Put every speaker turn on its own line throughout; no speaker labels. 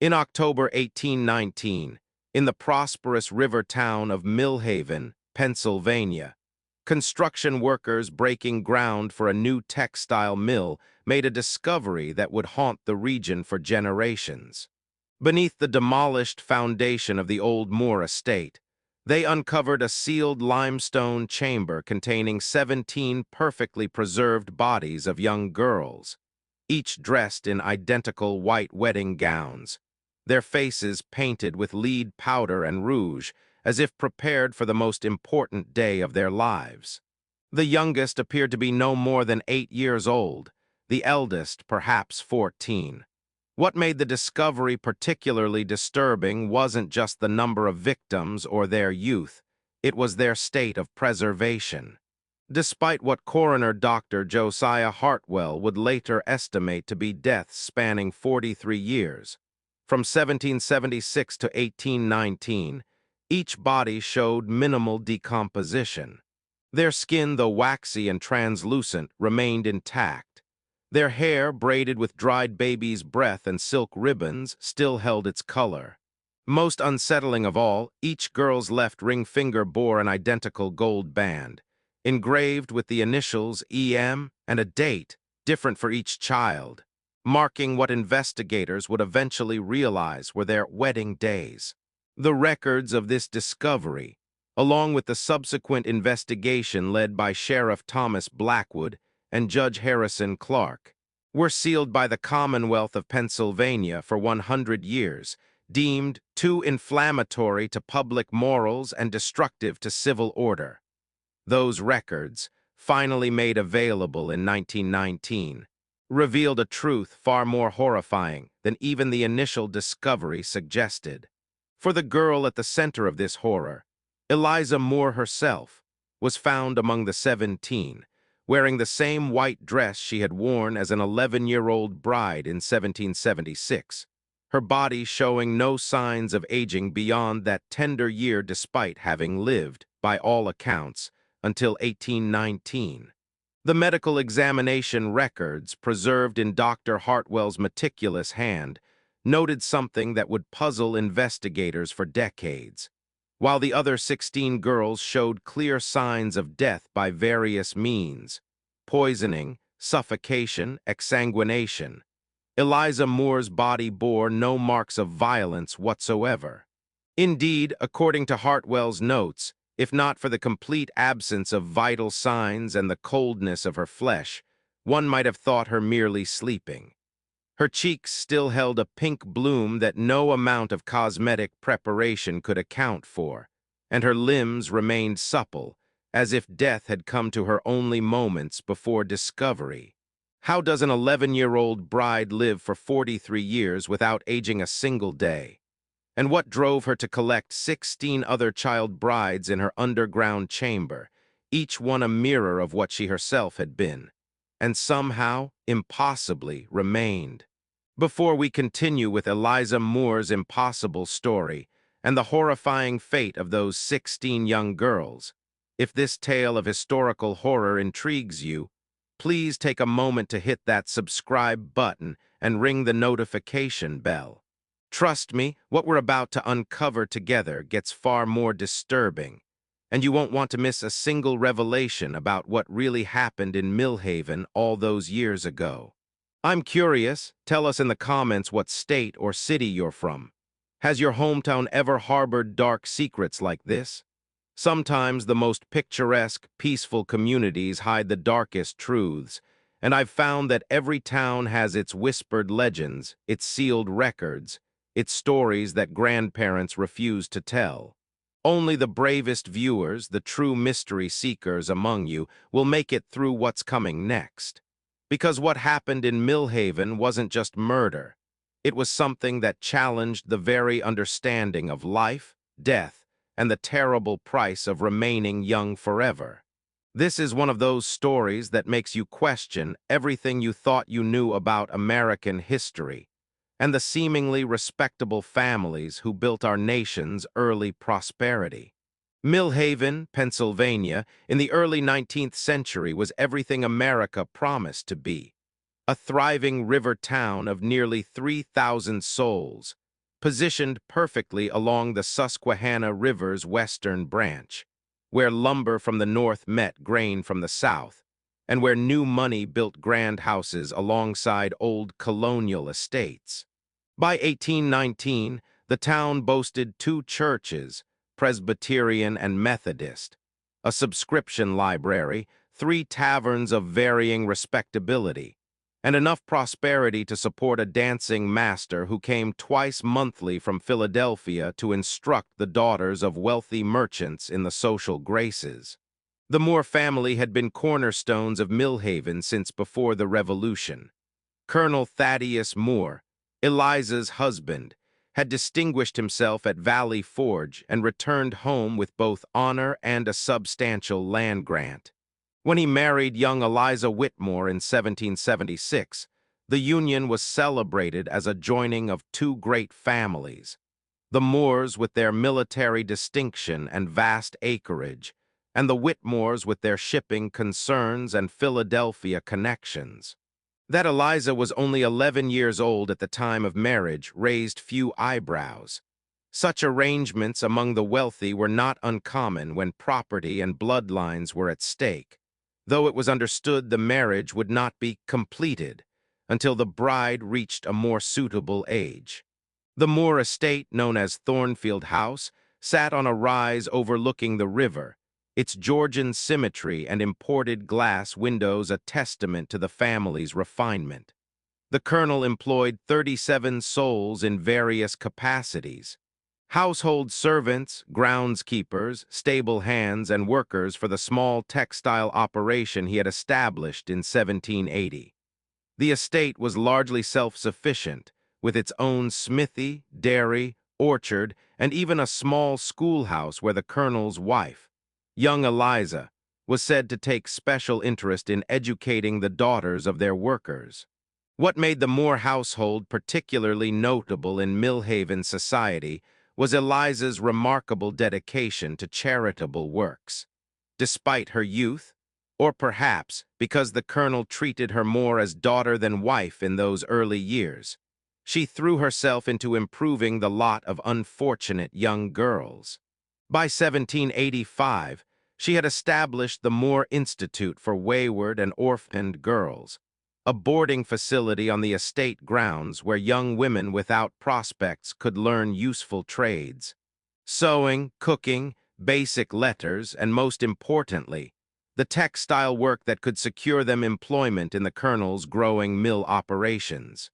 In October 1819, in the prosperous river town of Millhaven, Pennsylvania, construction workers breaking ground for a new textile mill made a discovery that would haunt the region for generations. Beneath the demolished foundation of the old Moore estate, they uncovered a sealed limestone chamber containing 17 perfectly preserved bodies of young girls, each dressed in identical white wedding gowns, their faces painted with lead powder and rouge, as if prepared for the most important day of their lives. The youngest appeared to be no more than 8 years old, the eldest perhaps 14. What made the discovery particularly disturbing wasn't just the number of victims or their youth, it was their state of preservation. Despite what coroner Dr. Josiah Hartwell would later estimate to be deaths spanning 43 years, from 1776 to 1819, each body showed minimal decomposition. Their skin, though waxy and translucent, remained intact. Their hair, braided with dried baby's breath and silk ribbons, still held its color. Most unsettling of all, each girl's left ring finger bore an identical gold band, engraved with the initials EM and a date, different for each child, marking what investigators would eventually realize were their wedding days. The records of this discovery, along with the subsequent investigation led by Sheriff Thomas Blackwood and Judge Harrison Clark, were sealed by the Commonwealth of Pennsylvania for 100 years, deemed too inflammatory to public morals and destructive to civil order. Those records, finally made available in 1919, revealed a truth far more horrifying than even the initial discovery suggested. For the girl at the center of this horror, Eliza Moore herself, was found among the 17, wearing the same white dress she had worn as an 11-year-old bride in 1776, her body showing no signs of aging beyond that tender year despite having lived, by all accounts, until 1819. The medical examination records, preserved in Dr. Hartwell's meticulous hand, noted something that would puzzle investigators for decades. While the other 16 girls showed clear signs of death by various means, poisoning, suffocation, exsanguination, Eliza Moore's body bore no marks of violence whatsoever. Indeed, according to Hartwell's notes, if not for the complete absence of vital signs and the coldness of her flesh, one might have thought her merely sleeping. Her cheeks still held a pink bloom that no amount of cosmetic preparation could account for, and her limbs remained supple, as if death had come to her only moments before discovery. How does an 11-year-old bride live for 43 years without aging a single day? And what drove her to collect 16 other child brides in her underground chamber, each one a mirror of what she herself had been, and somehow, impossibly, remained? Before we continue with Eliza Moore's impossible story and the horrifying fate of those 16 young girls, if this tale of historical horror intrigues you, please take a moment to hit that subscribe button and ring the notification bell. Trust me, what we're about to uncover together gets far more disturbing, and you won't want to miss a single revelation about what really happened in Millhaven all those years ago. I'm curious, tell us in the comments what state or city you're from. Has your hometown ever harbored dark secrets like this? Sometimes the most picturesque, peaceful communities hide the darkest truths, and I've found that every town has its whispered legends, its sealed records, its stories that grandparents refuse to tell. Only the bravest viewers, the true mystery seekers among you, will make it through what's coming next. Because what happened in Millhaven wasn't just murder. It was something that challenged the very understanding of life, death, and the terrible price of remaining young forever. This is one of those stories that makes you question everything you thought you knew about American history and the seemingly respectable families who built our nation's early prosperity. Millhaven, Pennsylvania, in the early 19th century was everything America promised to be. A thriving river town of nearly 3,000 souls, positioned perfectly along the Susquehanna River's western branch, where lumber from the north met grain from the south, and where new money built grand houses alongside old colonial estates. By 1819, the town boasted two churches, Presbyterian and Methodist, a subscription library, three taverns of varying respectability, and enough prosperity to support a dancing master who came twice monthly from Philadelphia to instruct the daughters of wealthy merchants in the social graces. The Moore family had been cornerstones of Millhaven since before the Revolution. Colonel Thaddeus Moore, Eliza's husband, had distinguished himself at Valley Forge and returned home with both honor and a substantial land grant. When he married young Eliza Whitmore in 1776, the union was celebrated as a joining of two great families, the Moores with their military distinction and vast acreage, and the Whitmores with their shipping concerns and Philadelphia connections. That Eliza was only 11 years old at the time of marriage raised few eyebrows. Such arrangements among the wealthy were not uncommon when property and bloodlines were at stake, though it was understood the marriage would not be completed until the bride reached a more suitable age. The Moore estate, known as Thornfield House, sat on a rise overlooking the river, its Georgian symmetry and imported glass windows a testament to the family's refinement. The colonel employed 37 souls in various capacities: household servants, groundskeepers, stable hands, and workers for the small textile operation he had established in 1780. The estate was largely self-sufficient, with its own smithy, dairy, orchard, and even a small schoolhouse where the colonel's wife, young Eliza, was said to take special interest in educating the daughters of their workers. What made the Moore household particularly notable in Millhaven society was Eliza's remarkable dedication to charitable works. Despite her youth, or perhaps because the colonel treated her more as daughter than wife in those early years, she threw herself into improving the lot of unfortunate young girls. By 1785, she had established the Moore Institute for Wayward and Orphaned Girls, a boarding facility on the estate grounds where young women without prospects could learn useful trades: sewing, cooking, basic letters, and most importantly, the textile work that could secure them employment in the colonel's growing mill operations.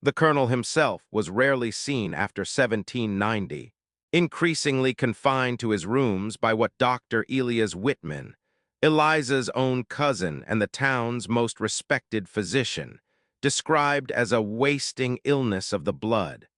The colonel himself was rarely seen after 1790, increasingly confined to his rooms by what Dr. Elias Whitman, Eliza's own cousin and the town's most respected physician, described as a wasting illness of the blood.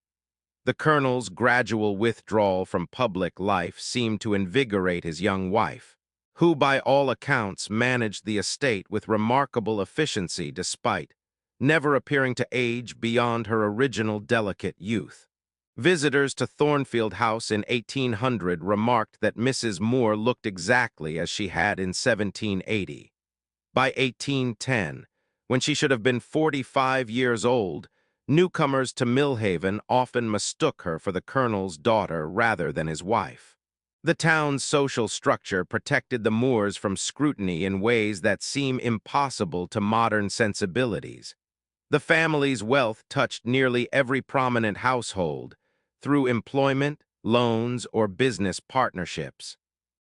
The colonel's gradual withdrawal from public life seemed to invigorate his young wife, who by all accounts managed the estate with remarkable efficiency despite never appearing to age beyond her original delicate youth. Visitors to Thornfield House in 1800 remarked that Mrs. Moore looked exactly as she had in 1780. By 1810, when she should have been 45 years old, newcomers to Millhaven often mistook her for the colonel's daughter rather than his wife. The town's social structure protected the Moores from scrutiny in ways that seem impossible to modern sensibilities. The family's wealth touched nearly every prominent household, through employment, loans, or business partnerships.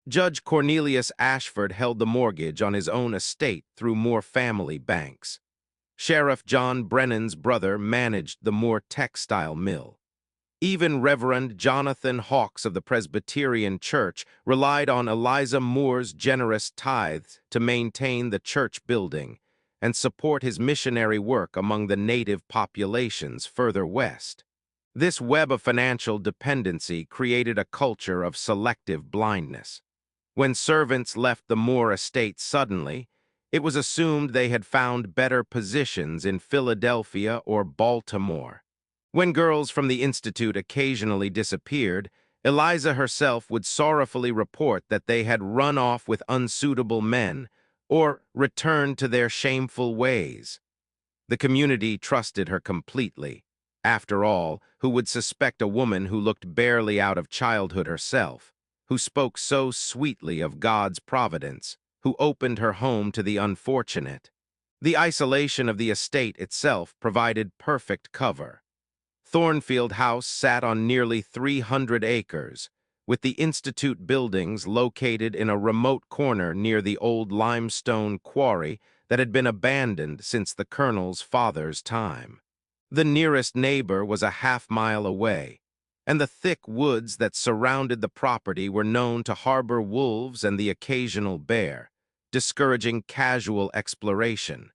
Judge Cornelius Ashford held the mortgage on his own estate through Moore family banks. Sheriff John Brennan's brother managed the Moore textile mill. Even Reverend Jonathan Hawks of the Presbyterian Church relied on Eliza Moore's generous tithes to maintain the church building and support his missionary work among the native populations further west. This web of financial dependency created a culture of selective blindness. When servants left the Moore estate suddenly, it was assumed they had found better positions in Philadelphia or Baltimore. When girls from the Institute occasionally disappeared, Eliza herself would sorrowfully report that they had run off with unsuitable men or returned to their shameful ways. The community trusted her completely, After all, who would suspect a woman who looked barely out of childhood herself, who spoke so sweetly of God's providence, who opened her home to the unfortunate? The isolation of the estate itself provided perfect cover. Thornfield House sat on nearly 300 acres, with the Institute buildings located in a remote corner near the old limestone quarry that had been abandoned since the colonel's father's time. The nearest neighbor was a half-mile away, and the thick woods that surrounded the property were known to harbor wolves and the occasional bear, discouraging casual exploration.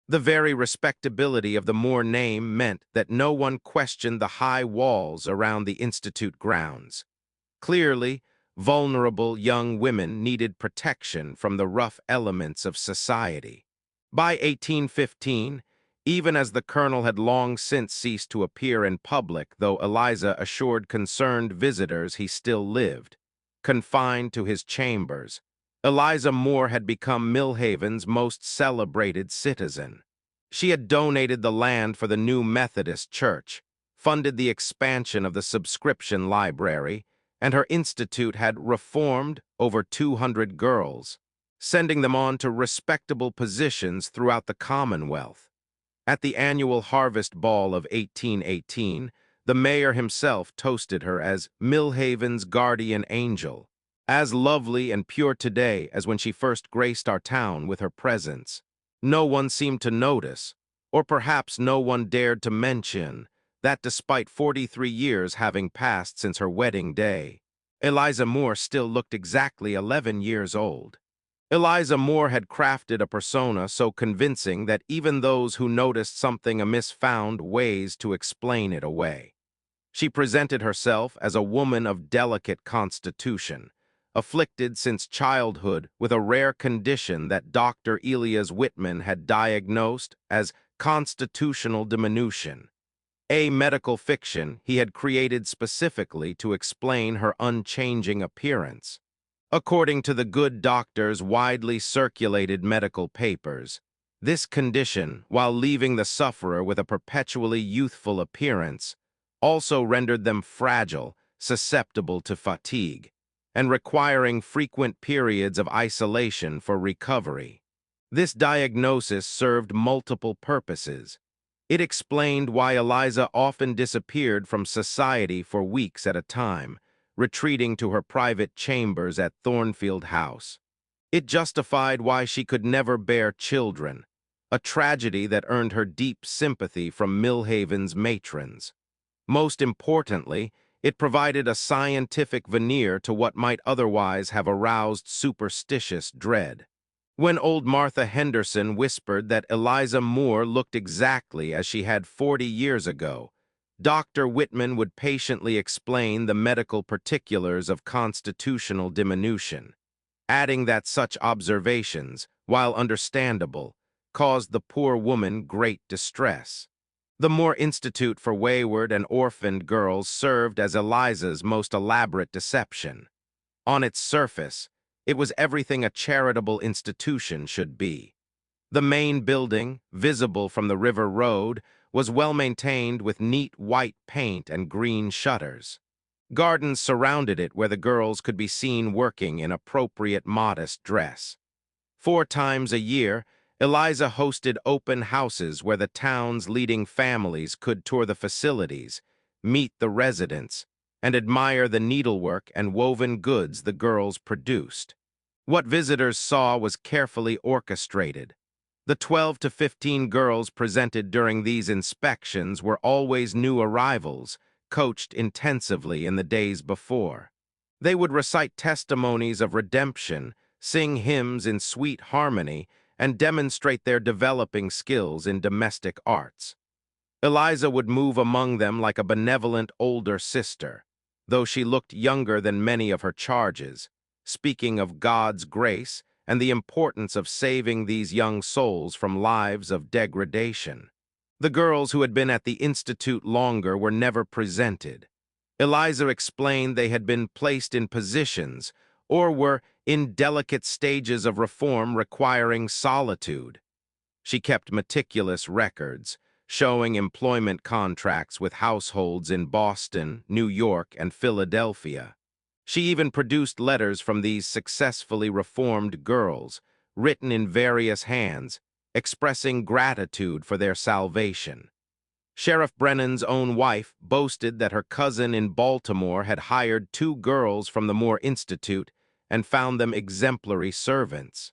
The very respectability of the Moore name meant that no one questioned the high walls around the Institute grounds. Clearly, vulnerable young women needed protection from the rough elements of society. By 1815, even as the colonel had long since ceased to appear in public, though Eliza assured concerned visitors he still lived, confined to his chambers, Eliza Moore had become Millhaven's most celebrated citizen. She had donated the land for the new Methodist church, funded the expansion of the subscription library, and her institute had reformed over 200 girls, sending them on to respectable positions throughout the Commonwealth. At the annual Harvest Ball of 1818, the mayor himself toasted her as Millhaven's guardian angel, as lovely and pure today as when she first graced our town with her presence. No one seemed to notice, or perhaps no one dared to mention, that despite 43 years having passed since her wedding day, Eliza Moore still looked exactly 11 years old. Eliza Moore had crafted a persona so convincing that even those who noticed something amiss found ways to explain it away. She presented herself as a woman of delicate constitution, afflicted since childhood with a rare condition that Dr. Elias Whitman had diagnosed as constitutional diminution, a medical fiction he had created specifically to explain her unchanging appearance. According to the good doctor's widely circulated medical papers, this condition, while leaving the sufferer with a perpetually youthful appearance, also rendered them fragile, susceptible to fatigue, and requiring frequent periods of isolation for recovery. This diagnosis served multiple purposes. It explained why Eliza often disappeared from society for weeks at a time, retreating to her private chambers at Thornfield House. It justified why she could never bear children, a tragedy that earned her deep sympathy from Millhaven's matrons. Most importantly, it provided a scientific veneer to what might otherwise have aroused superstitious dread. When old Martha Henderson whispered that Eliza Moore looked exactly as she had 40 years ago, Dr. Whitman would patiently explain the medical particulars of constitutional diminution, adding that such observations, while understandable, caused the poor woman great distress. The Moore Institute for Wayward and Orphaned Girls served as Eliza's most elaborate deception. On its surface, it was everything a charitable institution should be. The main building, visible from the river road, was well maintained with neat white paint and green shutters. Gardens surrounded it where the girls could be seen working in appropriate modest dress. 4 times a year, Eliza hosted open houses where the town's leading families could tour the facilities, meet the residents, and admire the needlework and woven goods the girls produced. What visitors saw was carefully orchestrated. The 12 to 15 girls presented during these inspections were always new arrivals, coached intensively in the days before. They would recite testimonies of redemption, sing hymns in sweet harmony, and demonstrate their developing skills in domestic arts. Eliza would move among them like a benevolent older sister, though she looked younger than many of her charges, speaking of God's grace and the importance of saving these young souls from lives of degradation. The girls who had been at the Institute longer were never presented. Eliza explained they had been placed in positions or were in delicate stages of reform requiring solitude. She kept meticulous records, showing employment contracts with households in Boston, New York, and Philadelphia. She even produced letters from these successfully reformed girls, written in various hands, expressing gratitude for their salvation. Sheriff Brennan's own wife boasted that her cousin in Baltimore had hired 2 girls from the Moore Institute and found them exemplary servants.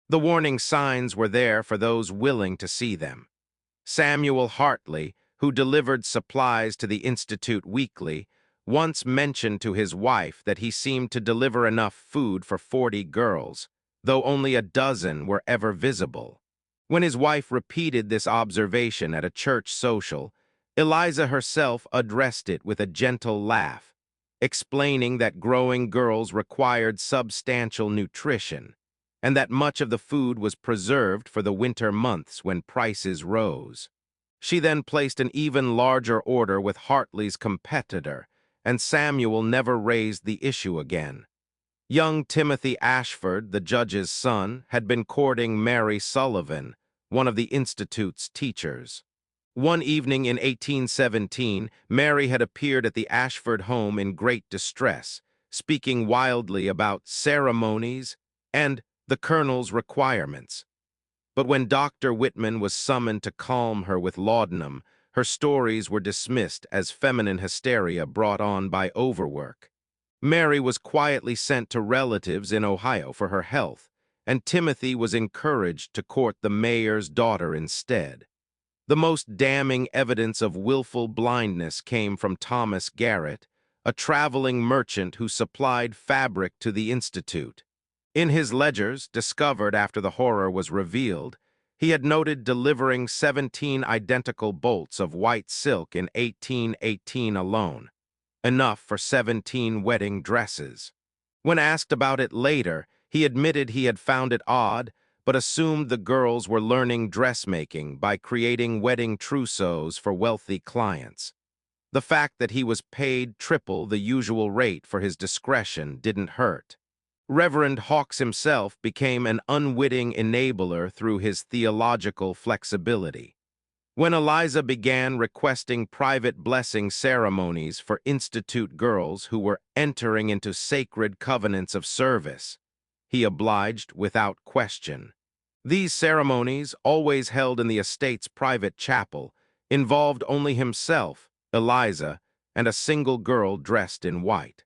The warning signs were there for those willing to see them. Samuel Hartley, who delivered supplies to the Institute weekly, once mentioned to his wife that he seemed to deliver enough food for 40 girls, though only a dozen were ever visible. When his wife repeated this observation at a church social, Eliza herself addressed it with a gentle laugh, explaining that growing girls required substantial nutrition, and that much of the food was preserved for the winter months when prices rose. She then placed an even larger order with Hartley's competitor, and Samuel never raised the issue again. Young Timothy Ashford, the judge's son, had been courting Mary Sullivan, one of the Institute's teachers. One evening in 1817, Mary had appeared at the Ashford home in great distress, speaking wildly about ceremonies and the colonel's requirements. But when Dr. Whitman was summoned to calm her with laudanum, her stories were dismissed as feminine hysteria brought on by overwork. Mary was quietly sent to relatives in Ohio for her health, and Timothy was encouraged to court the mayor's daughter instead. The most damning evidence of willful blindness came from Thomas Garrett, a traveling merchant who supplied fabric to the Institute. In his ledgers, discovered after the horror was revealed, he had noted delivering 17 identical bolts of white silk in 1818 alone, enough for 17 wedding dresses. When asked about it later, he admitted he had found it odd, but assumed the girls were learning dressmaking by creating wedding trousseaux for wealthy clients. The fact that he was paid triple the usual rate for his discretion didn't hurt. Reverend Hawkes himself became an unwitting enabler through his theological flexibility. When Eliza began requesting private blessing ceremonies for Institute girls who were entering into sacred covenants of service, he obliged without question. These ceremonies, always held in the estate's private chapel, involved only himself, Eliza, and a single girl dressed in white.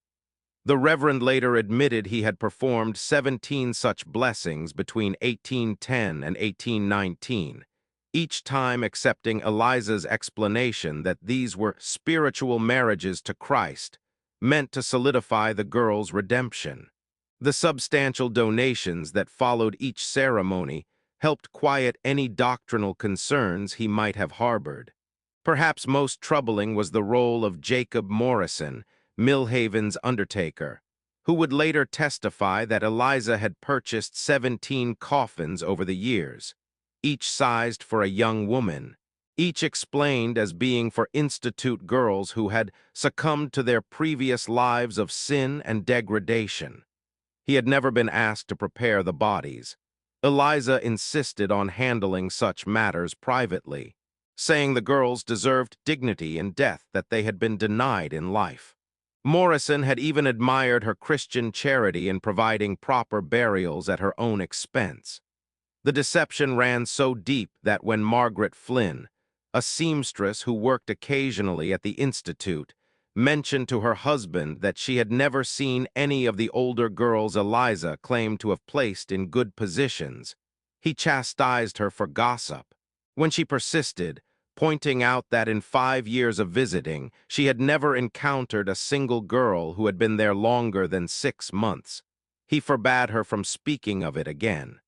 The Reverend later admitted he had performed 17 such blessings between 1810 and 1819, each time accepting Eliza's explanation that these were spiritual marriages to Christ, meant to solidify the girl's redemption. The substantial donations that followed each ceremony helped quiet any doctrinal concerns he might have harbored. Perhaps most troubling was the role of Jacob Morrison, Millhaven's undertaker, who would later testify that Eliza had purchased 17 coffins over the years, each sized for a young woman, each explained as being for Institute girls who had succumbed to their previous lives of sin and degradation. He had never been asked to prepare the bodies. Eliza insisted on handling such matters privately, saying the girls deserved dignity in death that they had been denied in life. Morrison had even admired her Christian charity in providing proper burials at her own expense. The deception ran so deep that when Margaret Flynn, a seamstress who worked occasionally at the Institute, mentioned to her husband that she had never seen any of the older girls Eliza claimed to have placed in good positions, he chastised her for gossip. When she persisted, pointing out that in 5 years of visiting, she had never encountered a single girl who had been there longer than 6 months, he forbade her from speaking of it again.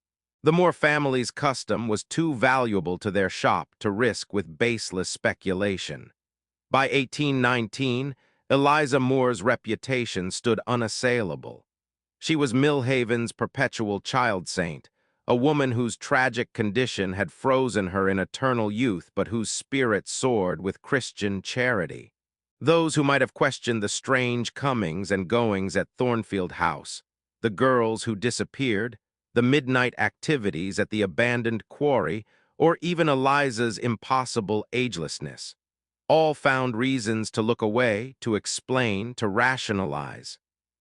The Moore family's custom was too valuable to their shop to risk with baseless speculation. By 1819, Eliza Moore's reputation stood unassailable. She was Millhaven's perpetual child saint, a woman whose tragic condition had frozen her in eternal youth but whose spirit soared with Christian charity. Those who might have questioned the strange comings and goings at Thornfield House, the girls who disappeared, the midnight activities at the abandoned quarry, or even Eliza's impossible agelessness. All found reasons to look away, to explain, to rationalize.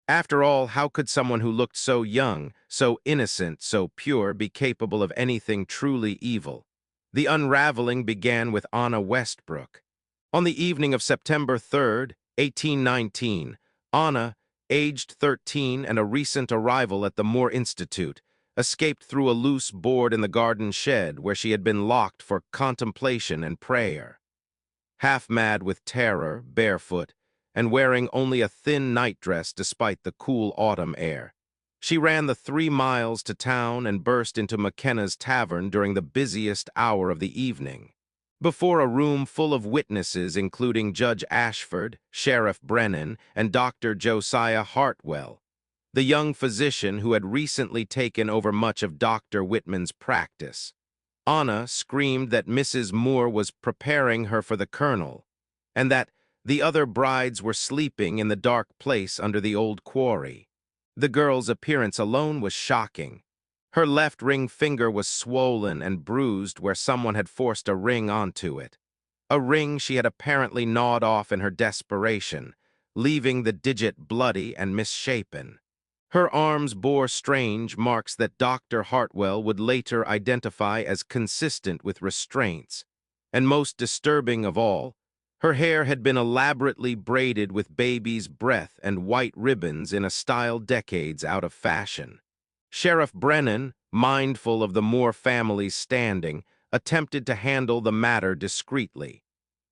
After all, how could someone who looked so young, so innocent, so pure be capable of anything truly evil? The unraveling began with Anna Westbrook. On the evening of September 3rd, 1819, Anna, aged 13 and a recent arrival at the Moore Institute, escaped through a loose board in the garden shed where she had been locked for contemplation and prayer. Half mad with terror, barefoot, and wearing only a thin nightdress despite the cool autumn air, she ran the 3 miles to town and burst into McKenna's tavern during the busiest hour of the evening. Before a room full of witnesses including Judge Ashford, Sheriff Brennan, and Dr. Josiah Hartwell, the young physician who had recently taken over much of Dr. Whitman's practice, Anna screamed that Mrs. Moore was preparing her for the colonel, and that the other brides were sleeping in the dark place under the old quarry. The girl's appearance alone was shocking. Her left ring finger was swollen and bruised where someone had forced a ring onto it. A ring she had apparently gnawed off in her desperation, leaving the digit bloody and misshapen. Her arms bore strange marks that Dr. Hartwell would later identify as consistent with restraints. And most disturbing of all, her hair had been elaborately braided with baby's breath and white ribbons in a style decades out of fashion. Sheriff Brennan, mindful of the Moore family's standing, attempted to handle the matter discreetly.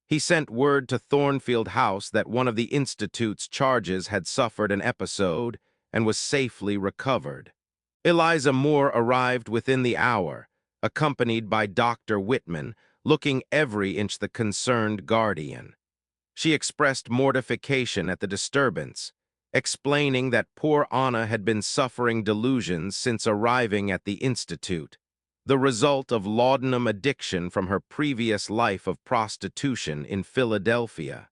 He sent word to Thornfield House that one of the Institute's charges had suffered an episode and was safely recovered. Eliza Moore arrived within the hour, accompanied by Dr. Whitman, looking every inch the concerned guardian. She expressed mortification at the disturbance, explaining that poor Anna had been suffering delusions since arriving at the Institute, the result of laudanum addiction from her previous life of prostitution in Philadelphia.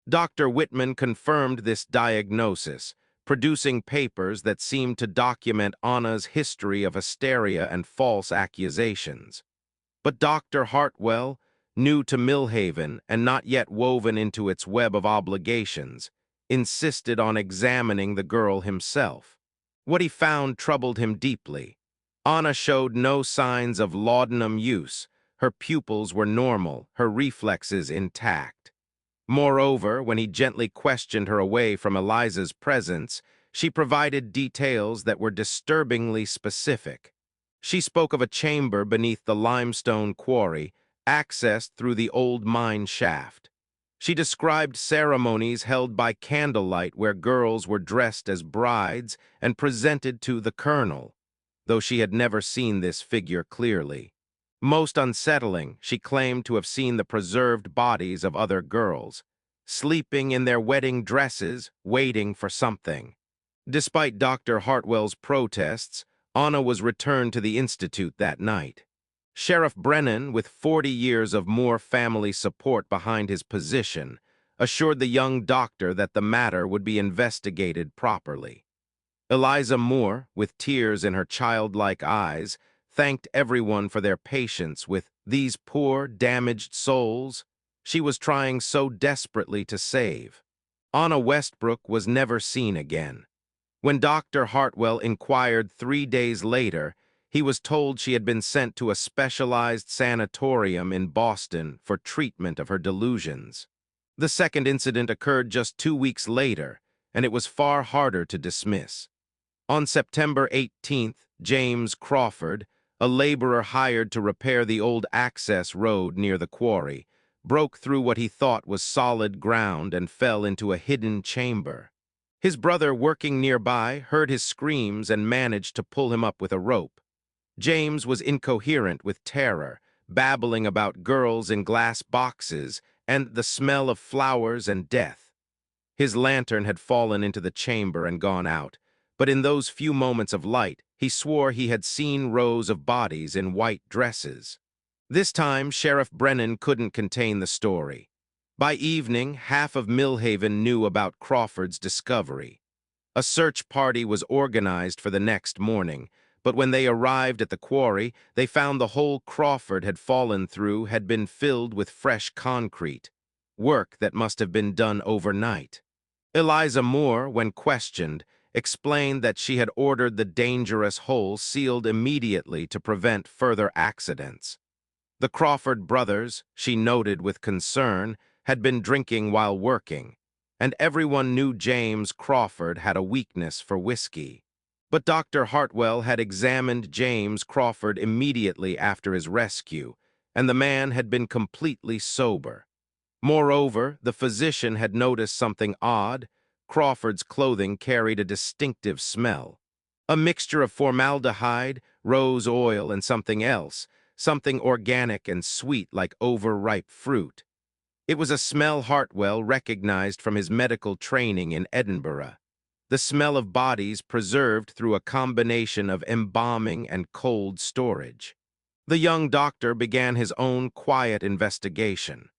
Dr. Whitman confirmed this diagnosis, producing papers that seemed to document Anna's history of hysteria and false accusations. But Dr. Hartwell, new to Millhaven and not yet woven into its web of obligations, insisted on examining the girl himself. What he found troubled him deeply. Anna showed no signs of laudanum use. Her pupils were normal, her reflexes intact. Moreover, when he gently questioned her away from Eliza's presence, she provided details that were disturbingly specific. She spoke of a chamber beneath the limestone quarry, accessed through the old mine shaft. She described ceremonies held by candlelight where girls were dressed as brides and presented to the colonel, though she had never seen this figure clearly. Most unsettling, she claimed to have seen the preserved bodies of other girls, sleeping in their wedding dresses, waiting for something. Despite Dr. Hartwell's protests, Anna was returned to the Institute that night. Sheriff Brennan, with 40 years of Moore family support behind his position, assured the young doctor that the matter would be investigated properly. Eliza Moore, with tears in her childlike eyes, thanked everyone for their patience with these poor, damaged souls she was trying so desperately to save. Anna Westbrook was never seen again. When Dr. Hartwell inquired 3 days later, he was told she had been sent to a specialized sanatorium in Boston for treatment of her delusions. The second incident occurred just 2 weeks later, and it was far harder to dismiss. On September 18th, James Crawford, a laborer hired to repair the old access road near the quarry, broke through what he thought was solid ground and fell into a hidden chamber. His brother, working nearby, heard his screams and managed to pull him up with a rope. James was incoherent with terror, babbling about girls in glass boxes and the smell of flowers and death. His lantern had fallen into the chamber and gone out, but in those few moments of light, he swore he had seen rows of bodies in white dresses. This time, Sheriff Brennan couldn't contain the story. By evening, half of Millhaven knew about Crawford's discovery. A search party was organized for the next morning, But when they arrived at the quarry, they found the hole Crawford had fallen through had been filled with fresh concrete, work that must have been done overnight. Eliza Moore, when questioned, explained that she had ordered the dangerous hole sealed immediately to prevent further accidents. The Crawford brothers, she noted with concern, had been drinking while working, and everyone knew James Crawford had a weakness for whiskey. But Dr. Hartwell had examined James Crawford immediately after his rescue, and the man had been completely sober. Moreover, the physician had noticed something odd. Crawford's clothing carried a distinctive smell. A mixture of formaldehyde, rose oil, and something else, something organic and sweet like overripe fruit. It was a smell Hartwell recognized from his medical training in Edinburgh. The smell of bodies preserved through a combination of embalming and cold storage. The young doctor began his own quiet investigation.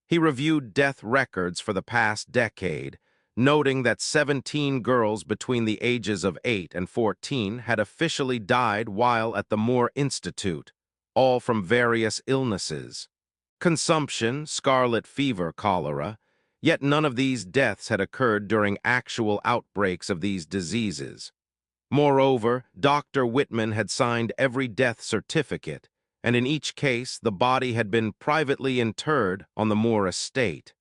He reviewed death records for the past decade, noting that 17 girls between the ages of 8 and 14 had officially died while at the Moore Institute, all from various illnesses. Consumption, scarlet fever, cholera, yet none of these deaths had occurred during actual outbreaks of these diseases. Moreover, Dr. Whitman had signed every death certificate, and in each case the body had been privately interred on the Moore estate.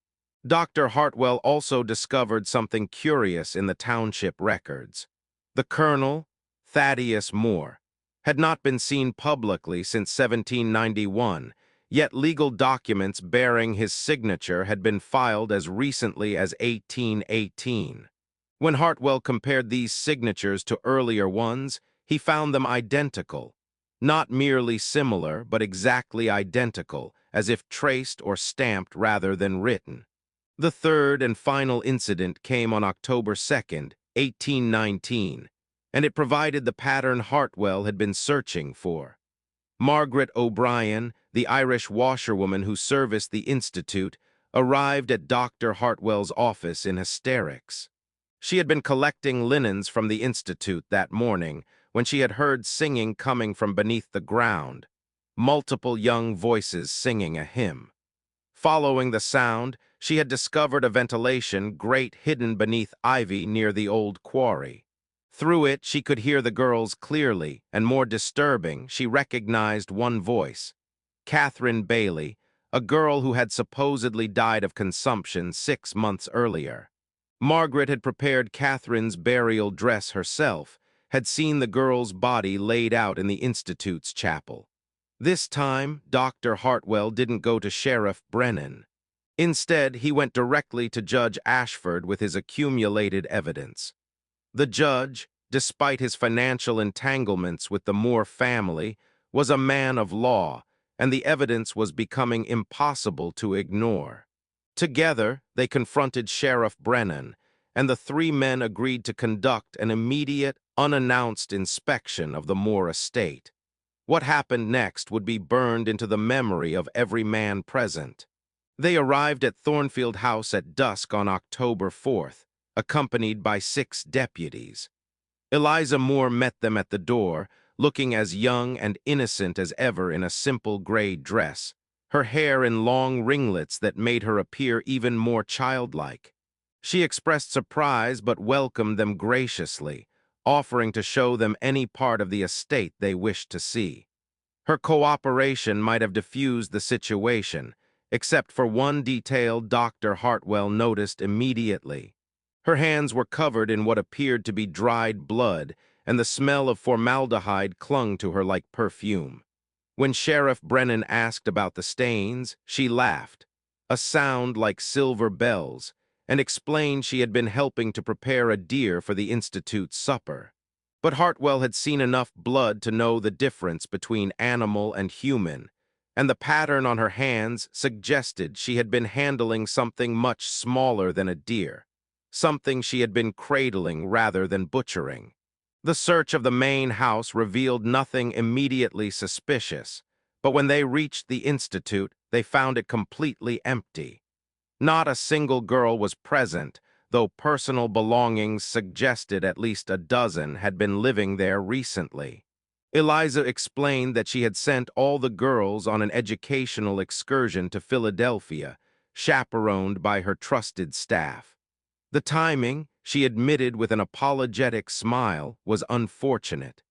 Dr. Hartwell also discovered something curious in the township records. The Colonel, Thaddeus Moore, had not been seen publicly since 1791, yet legal documents bearing his signature had been filed as recently as 1818. When Hartwell compared these signatures to earlier ones, he found them identical. Not merely similar, but exactly identical, as if traced or stamped rather than written. The third and final incident came on October 2nd, 1819, and it provided the pattern Hartwell had been searching for. Margaret O'Brien, the Irish washerwoman who serviced the Institute, arrived at Dr. Hartwell's office in hysterics. She had been collecting linens from the Institute that morning when she had heard singing coming from beneath the ground, multiple young voices singing a hymn. Following the sound, she had discovered a ventilation grate hidden beneath ivy near the old quarry. Through it, she could hear the girls clearly, and more disturbing, she recognized one voice. Catherine Bailey, a girl who had supposedly died of consumption 6 months earlier. Margaret had prepared Catherine's burial dress herself, had seen the girl's body laid out in the Institute's chapel. This time, Dr. Hartwell didn't go to Sheriff Brennan. Instead, he went directly to Judge Ashford with his accumulated evidence. The judge, despite his financial entanglements with the Moore family, was a man of law, and the evidence was becoming impossible to ignore. Together, they confronted Sheriff Brennan, and the three men agreed to conduct an immediate, unannounced inspection of the Moore estate. What happened next would be burned into the memory of every man present. They arrived at Thornfield House at dusk on October 4th, accompanied by 6 deputies. Eliza Moore met them at the door, looking as young and innocent as ever in a simple gray dress, her hair in long ringlets that made her appear even more childlike. She expressed surprise but welcomed them graciously, offering to show them any part of the estate they wished to see. Her cooperation might have diffused the situation, except for one detail Dr. Hartwell noticed immediately. Her hands were covered in what appeared to be dried blood, and the smell of formaldehyde clung to her like perfume. When Sheriff Brennan asked about the stains, she laughed, a sound like silver bells, and explained she had been helping to prepare a deer for the Institute's supper. But Hartwell had seen enough blood to know the difference between animal and human, and the pattern on her hands suggested she had been handling something much smaller than a deer, something she had been cradling rather than butchering. The search of the main house revealed nothing immediately suspicious, but when they reached the Institute, they found it completely empty. Not a single girl was present, though personal belongings suggested at least a dozen had been living there recently. Eliza explained that she had sent all the girls on an educational excursion to Philadelphia, chaperoned by her trusted staff. The timing, she admitted with an apologetic smile, was unfortunate.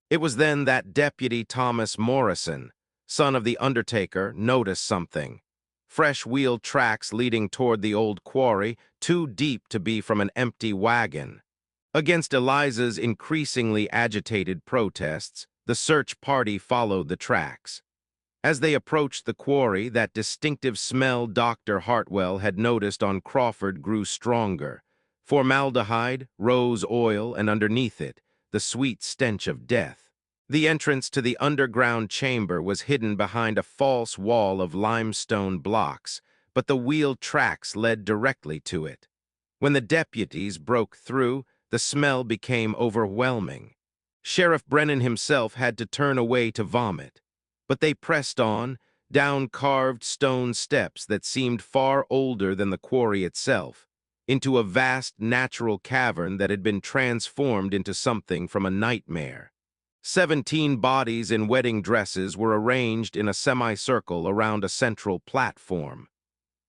It was then that Deputy Thomas Morrison, son of the undertaker, noticed something. Fresh wheel tracks leading toward the old quarry, too deep to be from an empty wagon. Against Eliza's increasingly agitated protests, the search party followed the tracks. As they approached the quarry, that distinctive smell Dr. Hartwell had noticed on Crawford grew stronger. Formaldehyde, rose oil, and underneath it, the sweet stench of death. The entrance to the underground chamber was hidden behind a false wall of limestone blocks, but the wheel tracks led directly to it. When the deputies broke through, the smell became overwhelming. Sheriff Brennan himself had to turn away to vomit. But they pressed on, down carved stone steps that seemed far older than the quarry itself, into a vast natural cavern that had been transformed into something from a nightmare. 17 bodies in wedding dresses were arranged in a semicircle around a central platform.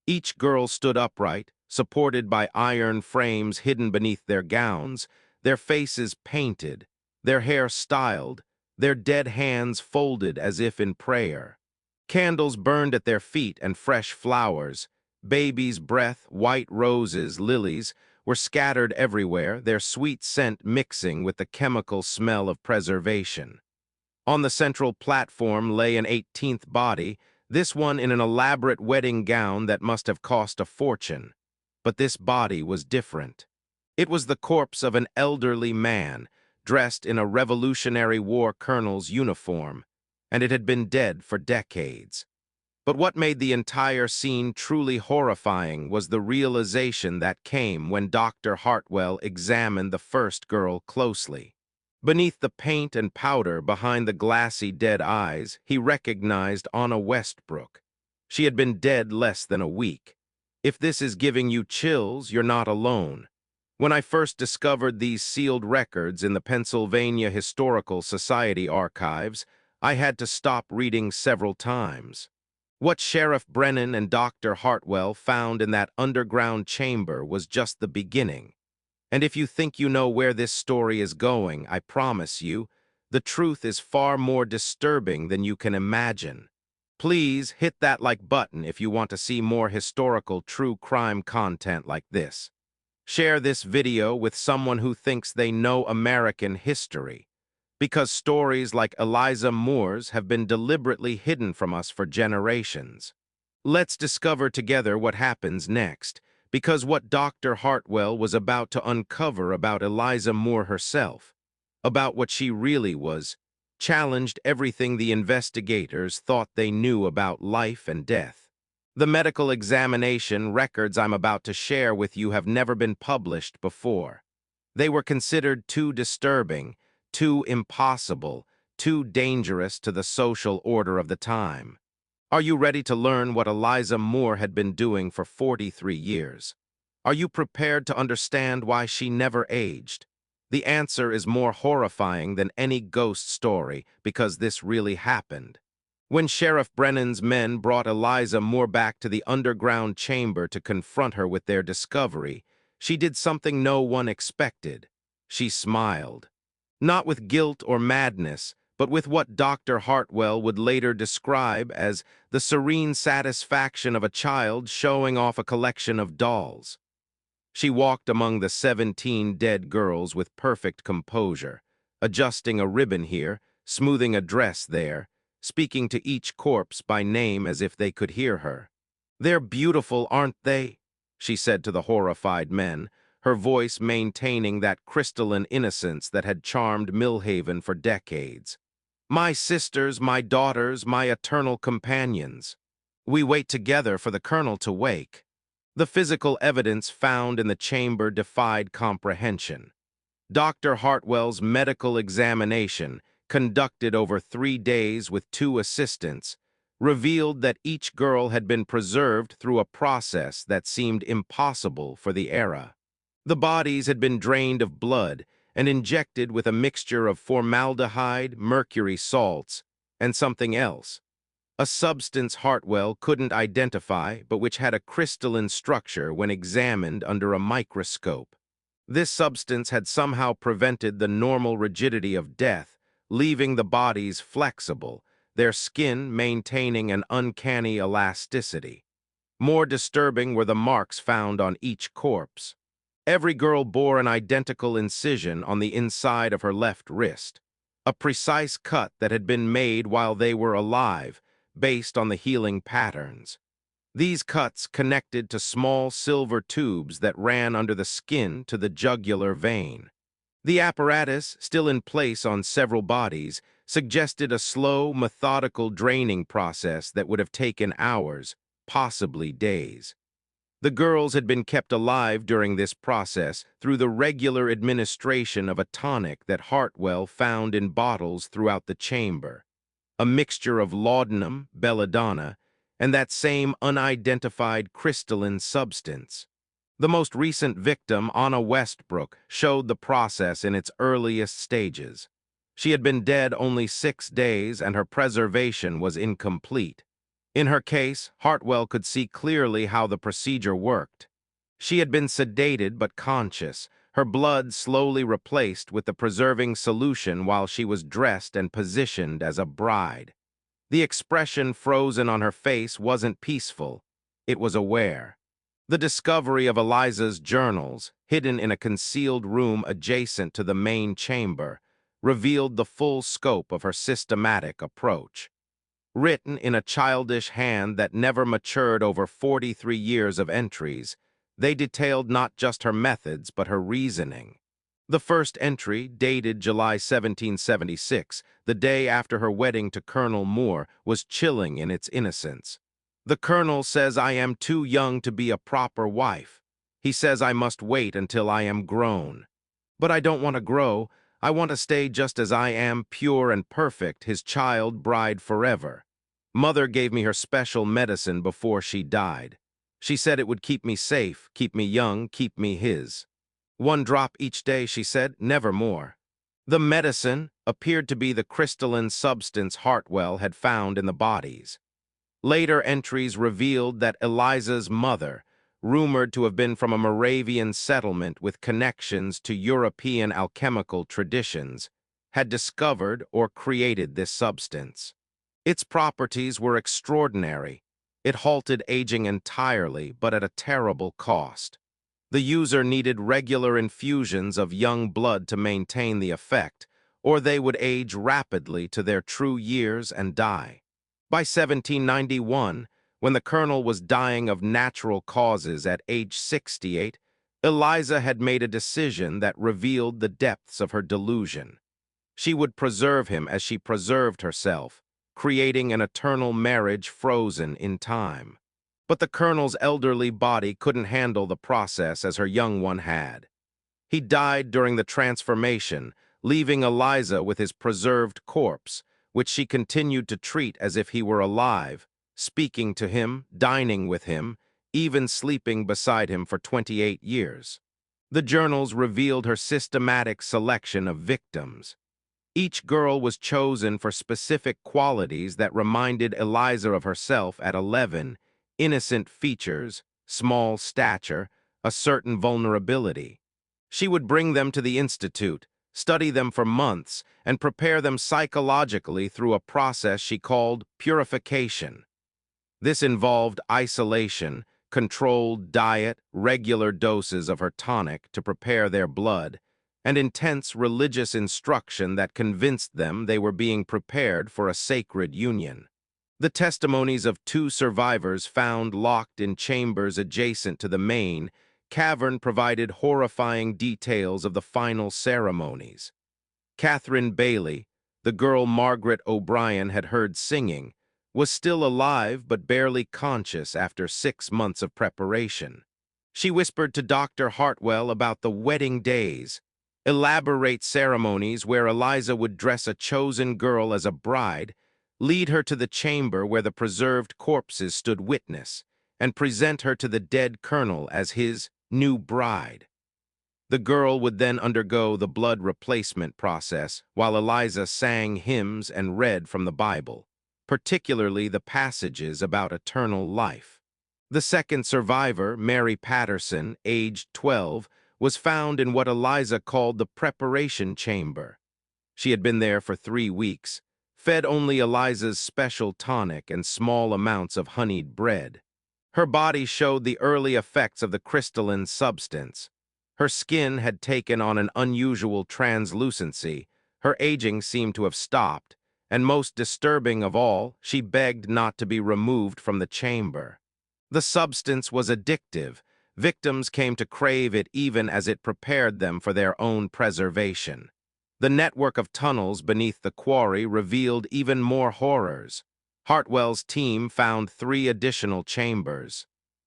Each girl stood upright, supported by iron frames hidden beneath their gowns, their faces painted, their hair styled, their dead hands folded as if in prayer. Candles burned at their feet and fresh flowers, baby's breath, white roses, lilies, were scattered everywhere, their sweet scent mixing with the chemical smell of preservation. On the central platform lay an 18th body, this one in an elaborate wedding gown that must have cost a fortune. But this body was different. It was the corpse of an elderly man, dressed in a Revolutionary War colonel's uniform, and it had been dead for decades. But what made the entire scene truly horrifying was the realization that came when Dr. Hartwell examined the first girl closely. Beneath the paint and powder behind the glassy dead eyes, he recognized Anna Westbrook. She had been dead less than a week. If this is giving you chills, you're not alone. When I first discovered these sealed records in the Pennsylvania Historical Society archives, I had to stop reading several times. What Sheriff Brennan and Dr. Hartwell found in that underground chamber was just the beginning. And if you think you know where this story is going, I promise you, the truth is far more disturbing than you can imagine. Please hit that like button if you want to see more historical true crime content like this. Share this video with someone who thinks they know American history, because stories like Eliza Moore's have been deliberately hidden from us for generations. Let's discover together what happens next, because what Dr. Hartwell was about to uncover about Eliza Moore herself, about what she really was, challenged everything the investigators thought they knew about life and death. The medical examination records I'm about to share with you have never been published before. They were considered too disturbing, too impossible, too dangerous to the social order of the time. Are you ready to learn what Eliza Moore had been doing for 43 years? Are you prepared to understand why she never aged? The answer is more horrifying than any ghost story, because this really happened. When Sheriff Brennan's men brought Eliza Moore back to the underground chamber to confront her with their discovery, she did something no one expected. She smiled. Not with guilt or madness, but with what Dr. Hartwell would later describe as the serene satisfaction of a child showing off a collection of dolls. She walked among the 17 dead girls with perfect composure, adjusting a ribbon here, smoothing a dress there, speaking to each corpse by name as if they could hear her. "They're beautiful, aren't they?" she said to the horrified men, her voice maintaining that crystalline innocence that had charmed Millhaven for decades. "My sisters, my daughters, my eternal companions. We wait together for the colonel to wake." The physical evidence found in the chamber defied comprehension. Dr. Hartwell's medical examination, conducted over 3 days with 2 assistants, revealed that each girl had been preserved through a process that seemed impossible for the era. The bodies had been drained of blood, and injected with a mixture of formaldehyde, mercury salts, and something else. A substance Hartwell couldn't identify, but which had a crystalline structure when examined under a microscope. This substance had somehow prevented the normal rigidity of death, leaving the bodies flexible, their skin maintaining an uncanny elasticity. More disturbing were the marks found on each corpse. Every girl bore an identical incision on the inside of her left wrist, a precise cut that had been made while they were alive, based on the healing patterns. These cuts connected to small silver tubes that ran under the skin to the jugular vein. The apparatus, still in place on several bodies, suggested a slow, methodical draining process that would have taken hours, possibly days. The girls had been kept alive during this process through the regular administration of a tonic that Hartwell found in bottles throughout the chamber, a mixture of laudanum, belladonna, and that same unidentified crystalline substance. The most recent victim, Anna Westbrook, showed the process in its earliest stages. She had been dead only 6 days and her preservation was incomplete. In her case, Hartwell could see clearly how the procedure worked. She had been sedated but conscious, her blood slowly replaced with the preserving solution while she was dressed and positioned as a bride. The expression frozen on her face wasn't peaceful, it was aware. The discovery of Eliza's journals, hidden in a concealed room adjacent to the main chamber, revealed the full scope of her systematic approach. Written in a childish hand that never matured over 43 years of entries, they detailed not just her methods but her reasoning. The first entry, dated July 1776, the day after her wedding to Colonel Moore, was chilling in its innocence. The Colonel says I am too young to be a proper wife. He says I must wait until I am grown. But I don't want to grow. I want to stay just as I am, pure and perfect, his child bride forever. Mother gave me her special medicine before she died. She said it would keep me safe, keep me young, keep me his. 1 drop each day, she said, never more. The medicine appeared to be the crystalline substance Hartwell had found in the bodies. Later entries revealed that Eliza's mother, rumored to have been from a Moravian settlement with connections to European alchemical traditions, had discovered or created this substance. Its properties were extraordinary. It halted aging entirely, but at a terrible cost. The user needed regular infusions of young blood to maintain the effect, or they would age rapidly to their true years and die. By 1791, when the Colonel was dying of natural causes at age 68, Eliza had made a decision that revealed the depths of her delusion. She would preserve him as she preserved herself, creating an eternal marriage frozen in time. But the Colonel's elderly body couldn't handle the process as her young one had. He died during the transformation, leaving Eliza with his preserved corpse, which she continued to treat as if he were alive, speaking to him, dining with him, even sleeping beside him for 28 years. The journals revealed her systematic selection of victims. Each girl was chosen for specific qualities that reminded Eliza of herself at 11, innocent features, small stature, a certain vulnerability. She would bring them to the institute, study them for months, and prepare them psychologically through a process she called purification. This involved isolation, controlled diet, regular doses of her tonic to prepare their blood, and intense religious instruction that convinced them they were being prepared for a sacred union. The testimonies of 2 survivors found locked in chambers adjacent to the main cavern provided horrifying details of the final ceremonies. Catherine Bailey, the girl Margaret O'Brien had heard singing, was still alive but barely conscious after 6 months of preparation. She whispered to Dr. Hartwell about the wedding days, elaborate ceremonies where Eliza would dress a chosen girl as a bride, lead her to the chamber where the preserved corpses stood witness, and present her to the dead colonel as his new bride. The girl would then undergo the blood replacement process while Eliza sang hymns and read from the Bible, particularly the passages about eternal life. The second survivor, Mary Patterson, aged 12, was found in what Eliza called the preparation chamber. She had been there for 3 weeks, fed only Eliza's special tonic and small amounts of honeyed bread. Her body showed the early effects of the crystalline substance. Her skin had taken on an unusual translucency, her aging seemed to have stopped, and most disturbing of all, she begged not to be removed from the chamber. The substance was addictive. Victims came to crave it even as it prepared them for their own preservation. The network of tunnels beneath the quarry revealed even more horrors. Hartwell's team found 3 additional chambers.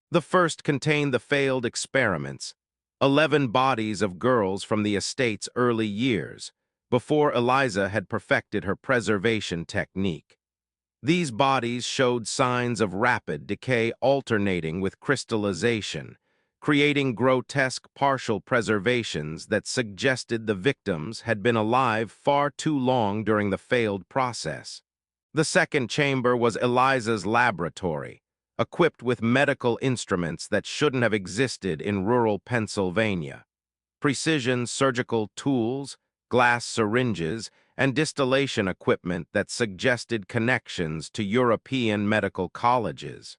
The first contained the failed experiments, 11 bodies of girls from the estate's early years, before Eliza had perfected her preservation technique. These bodies showed signs of rapid decay alternating with crystallization, creating grotesque partial preservations that suggested the victims had been alive far too long during the failed process. The second chamber was Eliza's laboratory, equipped with medical instruments that shouldn't have existed in rural Pennsylvania. Precision surgical tools, glass syringes, and distillation equipment that suggested connections to European medical colleges.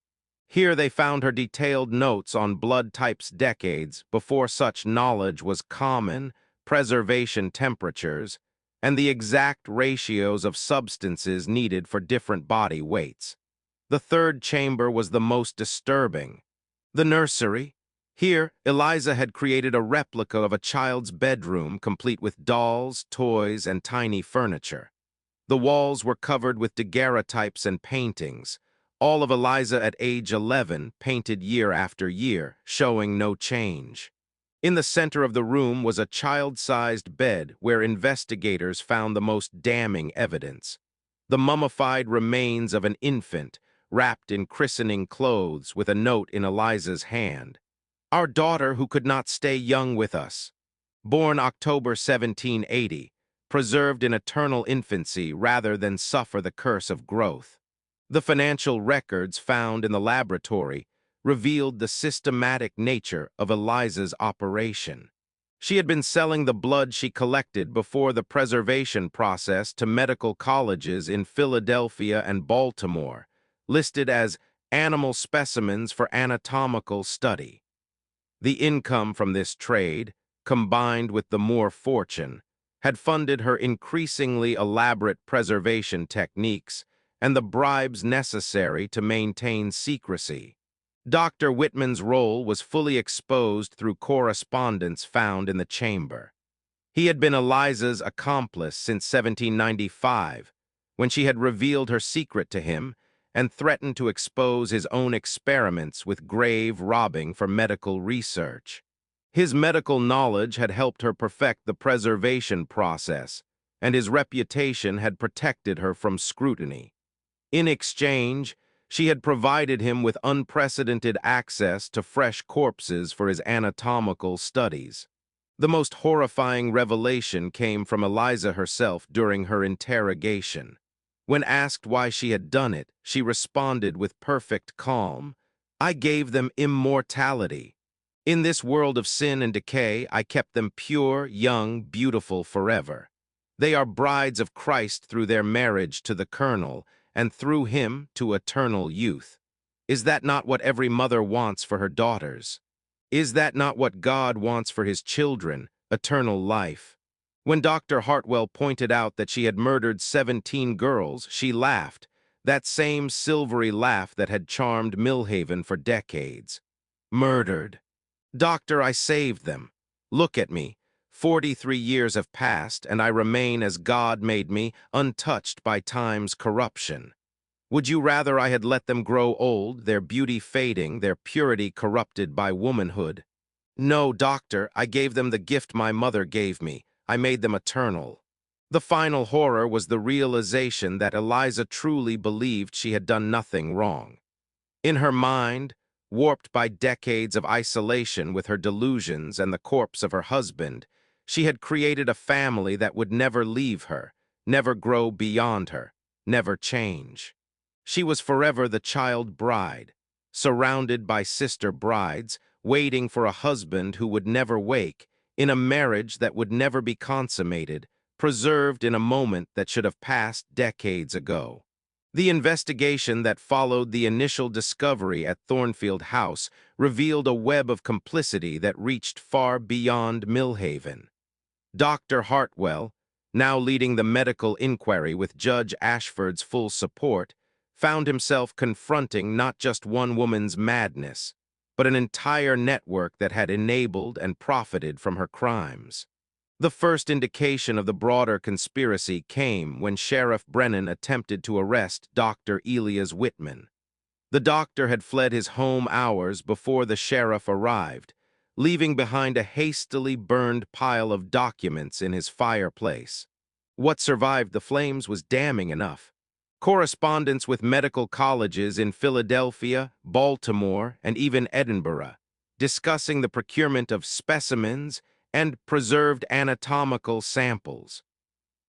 Here they found her detailed notes on blood types decades before such knowledge was common, preservation temperatures, and the exact ratios of substances needed for different body weights. The third chamber was the most disturbing. The nursery. Here, Eliza had created a replica of a child's bedroom complete with dolls, toys, and tiny furniture. The walls were covered with daguerreotypes and paintings, all of Eliza at age 11, painted year after year, showing no change. In the center of the room was a child-sized bed where investigators found the most damning evidence. The mummified remains of an infant, wrapped in christening clothes with a note in Eliza's hand. Our daughter who could not stay young with us. Born October 1780, preserved in eternal infancy rather than suffer the curse of growth. The financial records found in the laboratory revealed the systematic nature of Eliza's operation. She had been selling the blood she collected before the preservation process to medical colleges in Philadelphia and Baltimore, listed as animal specimens for anatomical study. The income from this trade, combined with the Moore fortune, had funded her increasingly elaborate preservation techniques and the bribes necessary to maintain secrecy. Dr. Whitman's role was fully exposed through correspondence found in the chamber. He had been Eliza's accomplice since 1795, when she had revealed her secret to him and threatened to expose his own experiments with grave robbing for medical research. His medical knowledge had helped her perfect the preservation process, and his reputation had protected her from scrutiny. In exchange, she had provided him with unprecedented access to fresh corpses for his anatomical studies. The most horrifying revelation came from Eliza herself during her interrogation. When asked why she had done it, she responded with perfect calm, "I gave them immortality. In this world of sin and decay, I kept them pure, young, beautiful forever. They are brides of Christ through their marriage to the Colonel, and through him to eternal youth. Is that not what every mother wants for her daughters? Is that not what God wants for his children, eternal life?" When Dr. Hartwell pointed out that she had murdered 17 girls, she laughed, that same silvery laugh that had charmed Millhaven for decades. "Murdered. Doctor, I saved them. Look at me. 43 years have passed, and I remain as God made me, untouched by time's corruption. Would you rather I had let them grow old, their beauty fading, their purity corrupted by womanhood? No, doctor, I gave them the gift my mother gave me. I made them eternal." The final horror was the realization that Eliza truly believed she had done nothing wrong. In her mind, Warped by decades of isolation with her delusions and the corpse of her husband, she had created a family that would never leave her, never grow beyond her, never change. She was forever the child bride, surrounded by sister brides, waiting for a husband who would never wake, in a marriage that would never be consummated, preserved in a moment that should have passed decades ago. The investigation that followed the initial discovery at Thornfield House revealed a web of complicity that reached far beyond Millhaven. Dr. Hartwell, now leading the medical inquiry with Judge Ashford's full support, found himself confronting not just one woman's madness, but an entire network that had enabled and profited from her crimes. The first indication of the broader conspiracy came when Sheriff Brennan attempted to arrest Dr. Elias Whitman. The doctor had fled his home hours before the sheriff arrived, leaving behind a hastily burned pile of documents in his fireplace. What survived the flames was damning enough. Correspondence with medical colleges in Philadelphia, Baltimore, and even Edinburgh, discussing the procurement of specimens and preserved anatomical samples.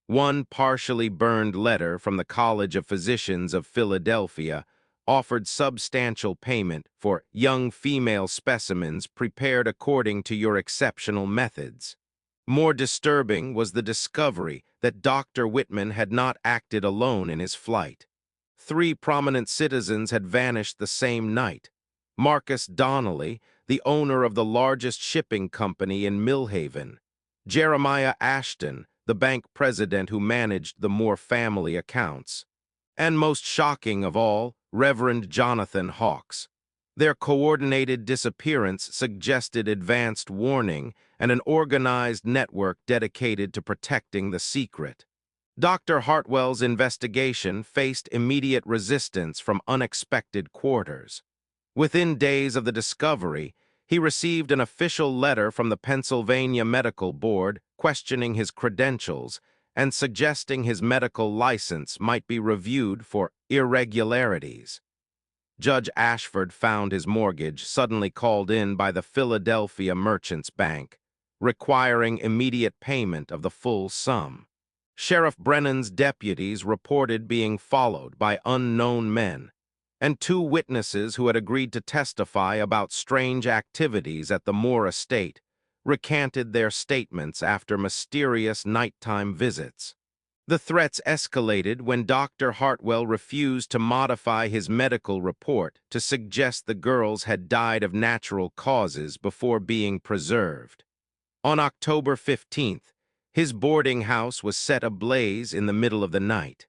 One partially burned letter from the College of Physicians of Philadelphia offered substantial payment for young female specimens prepared according to your exceptional methods. More disturbing was the discovery that Dr. Whitman had not acted alone in his flight. 3 prominent citizens had vanished the same night. Marcus Donnelly, the owner of the largest shipping company in Millhaven; Jeremiah Ashton, the bank president who managed the Moore family accounts; and most shocking of all, Reverend Jonathan Hawks. Their coordinated disappearance suggested advanced warning and an organized network dedicated to protecting the secret. Dr. Hartwell's investigation faced immediate resistance from unexpected quarters. Within days of the discovery, he received an official letter from the Pennsylvania Medical Board questioning his credentials and suggesting his medical license might be reviewed for irregularities. Judge Ashford found his mortgage suddenly called in by the Philadelphia Merchants Bank, requiring immediate payment of the full sum. Sheriff Brennan's deputies reported being followed by unknown men, and 2 witnesses who had agreed to testify about strange activities at the Moore estate recanted their statements after mysterious nighttime visits. The threats escalated when Dr. Hartwell refused to modify his medical report to suggest the girls had died of natural causes before being preserved. On October 15th, his boarding house was set ablaze in the middle of the night.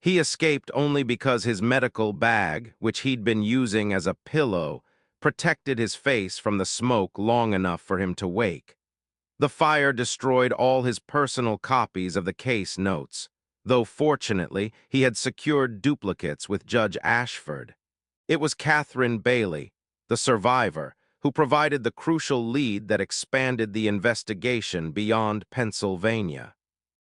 He escaped only because his medical bag, which he'd been using as a pillow, protected his face from the smoke long enough for him to wake. The fire destroyed all his personal copies of the case notes, though fortunately he had secured duplicates with Judge Ashford. It was Catherine Bailey, the survivor, who provided the crucial lead that expanded the investigation beyond Pennsylvania.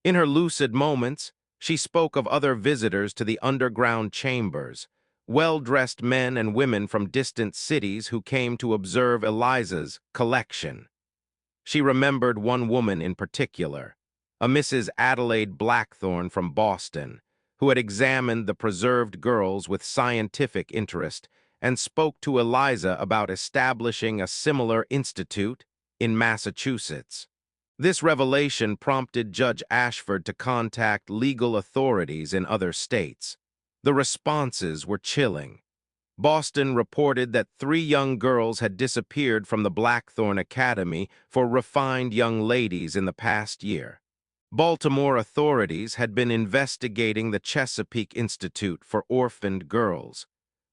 In her lucid moments, she spoke of other visitors to the underground chambers, well-dressed men and women from distant cities who came to observe Eliza's collection. She remembered one woman in particular, a Mrs. Adelaide Blackthorne from Boston, who had examined the preserved girls with scientific interest and spoke to Eliza about establishing a similar institute in Massachusetts. This revelation prompted Judge Ashford to contact legal authorities in other states. The responses were chilling. Boston reported that 3 young girls had disappeared from the Blackthorne Academy for refined young ladies in the past year. Baltimore authorities had been investigating the Chesapeake Institute for Orphaned Girls,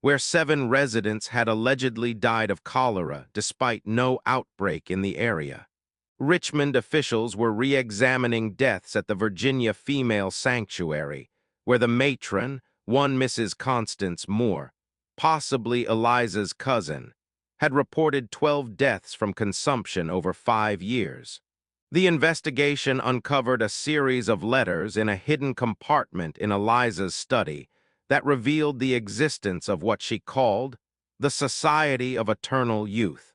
where 7 residents had allegedly died of cholera despite no outbreak in the area. Richmond officials were re-examining deaths at the Virginia Female Sanctuary, where the matron, one Mrs. Constance Moore, possibly Eliza's cousin, had reported 12 deaths from consumption over 5 years. The investigation uncovered a series of letters in a hidden compartment in Eliza's study that revealed the existence of what she called the Society of Eternal Youth.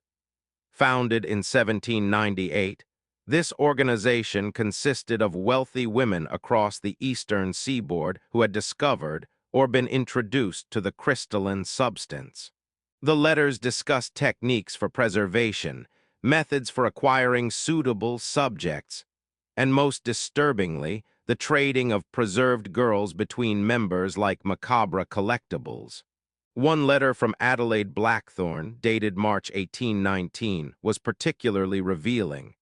Founded in 1798, this organization consisted of wealthy women across the eastern seaboard who had discovered or been introduced to the crystalline substance. The letters discussed techniques for preservation, methods for acquiring suitable subjects, and most disturbingly, the trading of preserved girls between members like macabre collectibles. One letter from Adelaide Blackthorne, dated March 1819, was particularly revealing.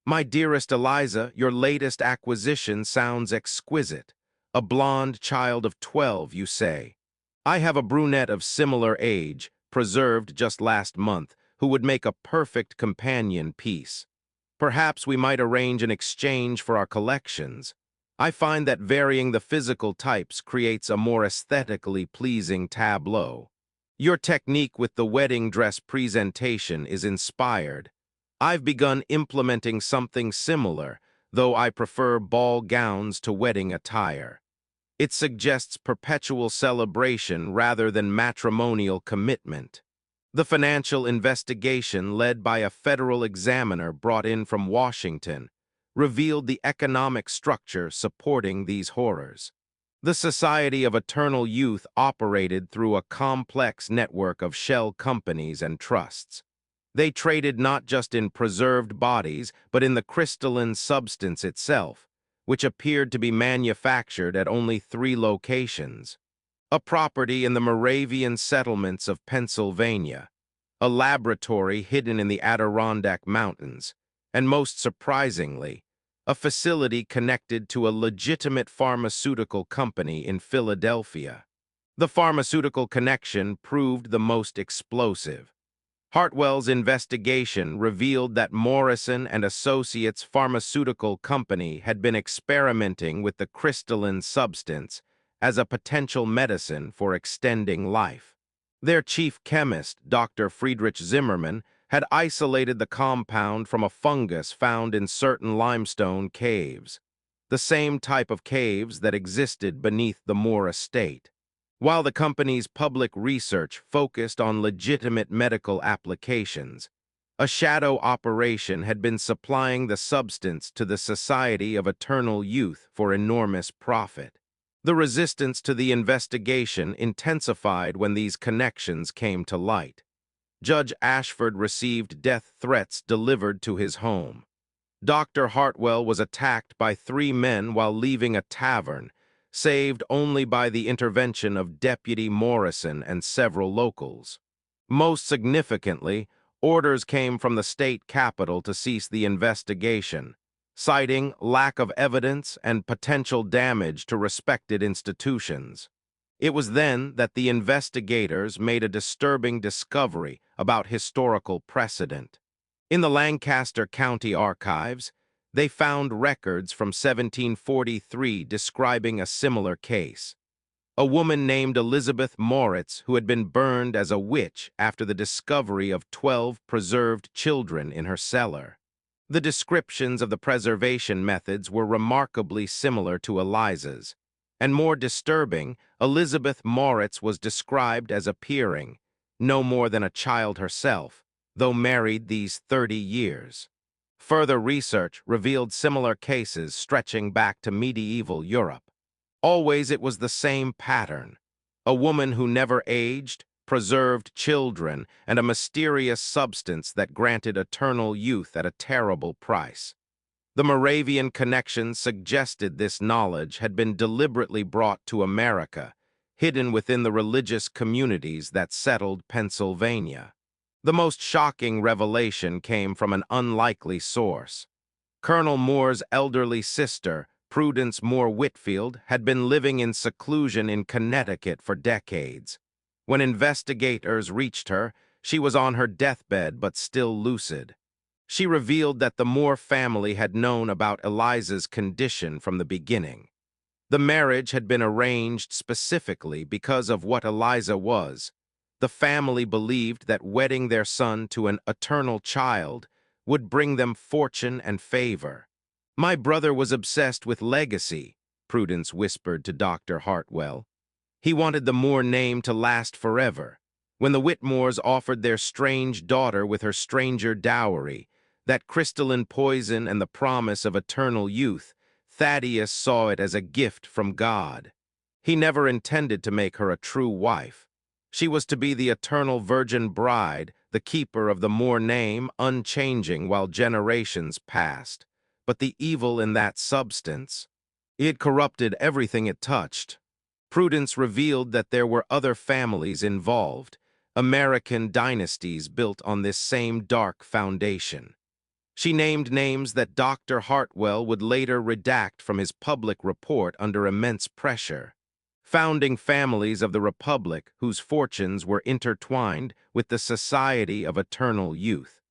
"My dearest Eliza, your latest acquisition sounds exquisite. A blonde child of 12, you say. I have a brunette of similar age, preserved just last month, who would make a perfect companion piece. Perhaps we might arrange an exchange for our collections. I find that varying the physical types creates a more aesthetically pleasing tableau. Your technique with the wedding dress presentation is inspired. I've begun implementing something similar, though I prefer ball gowns to wedding attire. It suggests perpetual celebration rather than matrimonial commitment." The financial investigation led by a federal examiner brought in from Washington revealed the economic structure supporting these horrors. The Society of Eternal Youth operated through a complex network of shell companies and trusts. They traded not just in preserved bodies, but in the crystalline substance itself, which appeared to be manufactured at only 3 locations: a property in the Moravian settlements of Pennsylvania, a laboratory hidden in the Adirondack Mountains, and most surprisingly, a facility connected to a legitimate pharmaceutical company in Philadelphia. The pharmaceutical connection proved the most explosive. Hartwell's investigation revealed that Morrison and Associates Pharmaceutical Company had been experimenting with the crystalline substance as a potential medicine for extending life. Their chief chemist, Dr. Friedrich Zimmermann, had isolated the compound from a fungus found in certain limestone caves, the same type of caves that existed beneath the Moore estate. While the company's public research focused on legitimate medical applications, a shadow operation had been supplying the substance to the Society of Eternal Youth for enormous profit. The resistance to the investigation intensified when these connections came to light. Judge Ashford received death threats delivered to his home. Dr. Hartwell was attacked by 3 men while leaving a tavern, saved only by the intervention of Deputy Morrison and several locals. Most significantly, orders came from the state capitol to cease the investigation, citing lack of evidence and potential damage to respected institutions. It was then that the investigators made a disturbing discovery about historical precedent. In the Lancaster County archives, they found records from 1743 describing a similar case. A woman named Elizabeth Moritz who had been burned as a witch after the discovery of 12 preserved children in her cellar. The descriptions of the preservation methods were remarkably similar to Eliza's. And more disturbing, Elizabeth Moritz was described as appearing no more than a child herself, though married these 30 years. Further research revealed similar cases stretching back to medieval Europe. Always it was the same pattern: a woman who never aged, preserved children, and a mysterious substance that granted eternal youth at a terrible price. The Moravian connection suggested this knowledge had been deliberately brought to America, hidden within the religious communities that settled Pennsylvania. The most shocking revelation came from an unlikely source. Colonel Moore's elderly sister, Prudence Moore Whitfield, had been living in seclusion in Connecticut for decades. When investigators reached her, she was on her deathbed but still lucid. She revealed that the Moore family had known about Eliza's condition from the beginning. The marriage had been arranged specifically because of what Eliza was. The family believed that wedding their son to an eternal child would bring them fortune and favor. "My brother was obsessed with legacy," Prudence whispered to Dr. Hartwell. "He wanted the Moore name to last forever. When the Whitmores offered their strange daughter with her stranger dowry, that crystalline poison and the promise of eternal youth, Thaddeus saw it as a gift from God. He never intended to make her a true wife. She was to be the eternal virgin bride, the keeper of the Moore name, unchanging while generations passed. But the evil in that substance, it corrupted everything it touched. Prudence revealed that there were other families involved, American dynasties built on this same dark foundation. She named names that Dr. Hartwell would later redact from his public report under immense pressure. Founding families of the Republic whose fortunes were intertwined with the Society of Eternal Youth.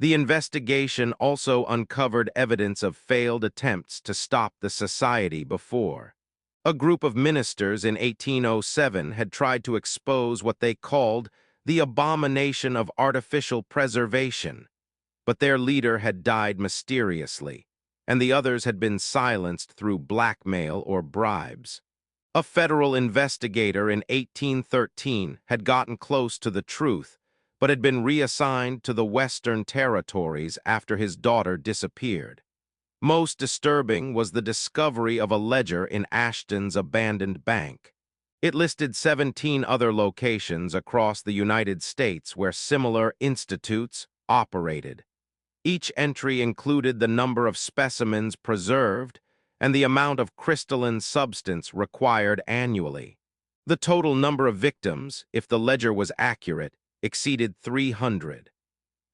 The investigation also uncovered evidence of failed attempts to stop the society before. A group of ministers in 1807 had tried to expose what they called the abomination of artificial preservation, but their leader had died mysteriously, and the others had been silenced through blackmail or bribes. A federal investigator in 1813 had gotten close to the truth, but had been reassigned to the Western Territories after his daughter disappeared. Most disturbing was the discovery of a ledger in Ashton's abandoned bank. It listed 17 other locations across the United States where similar institutes operated. Each entry included the number of specimens preserved and the amount of crystalline substance required annually. The total number of victims, if the ledger was accurate, exceeded 300.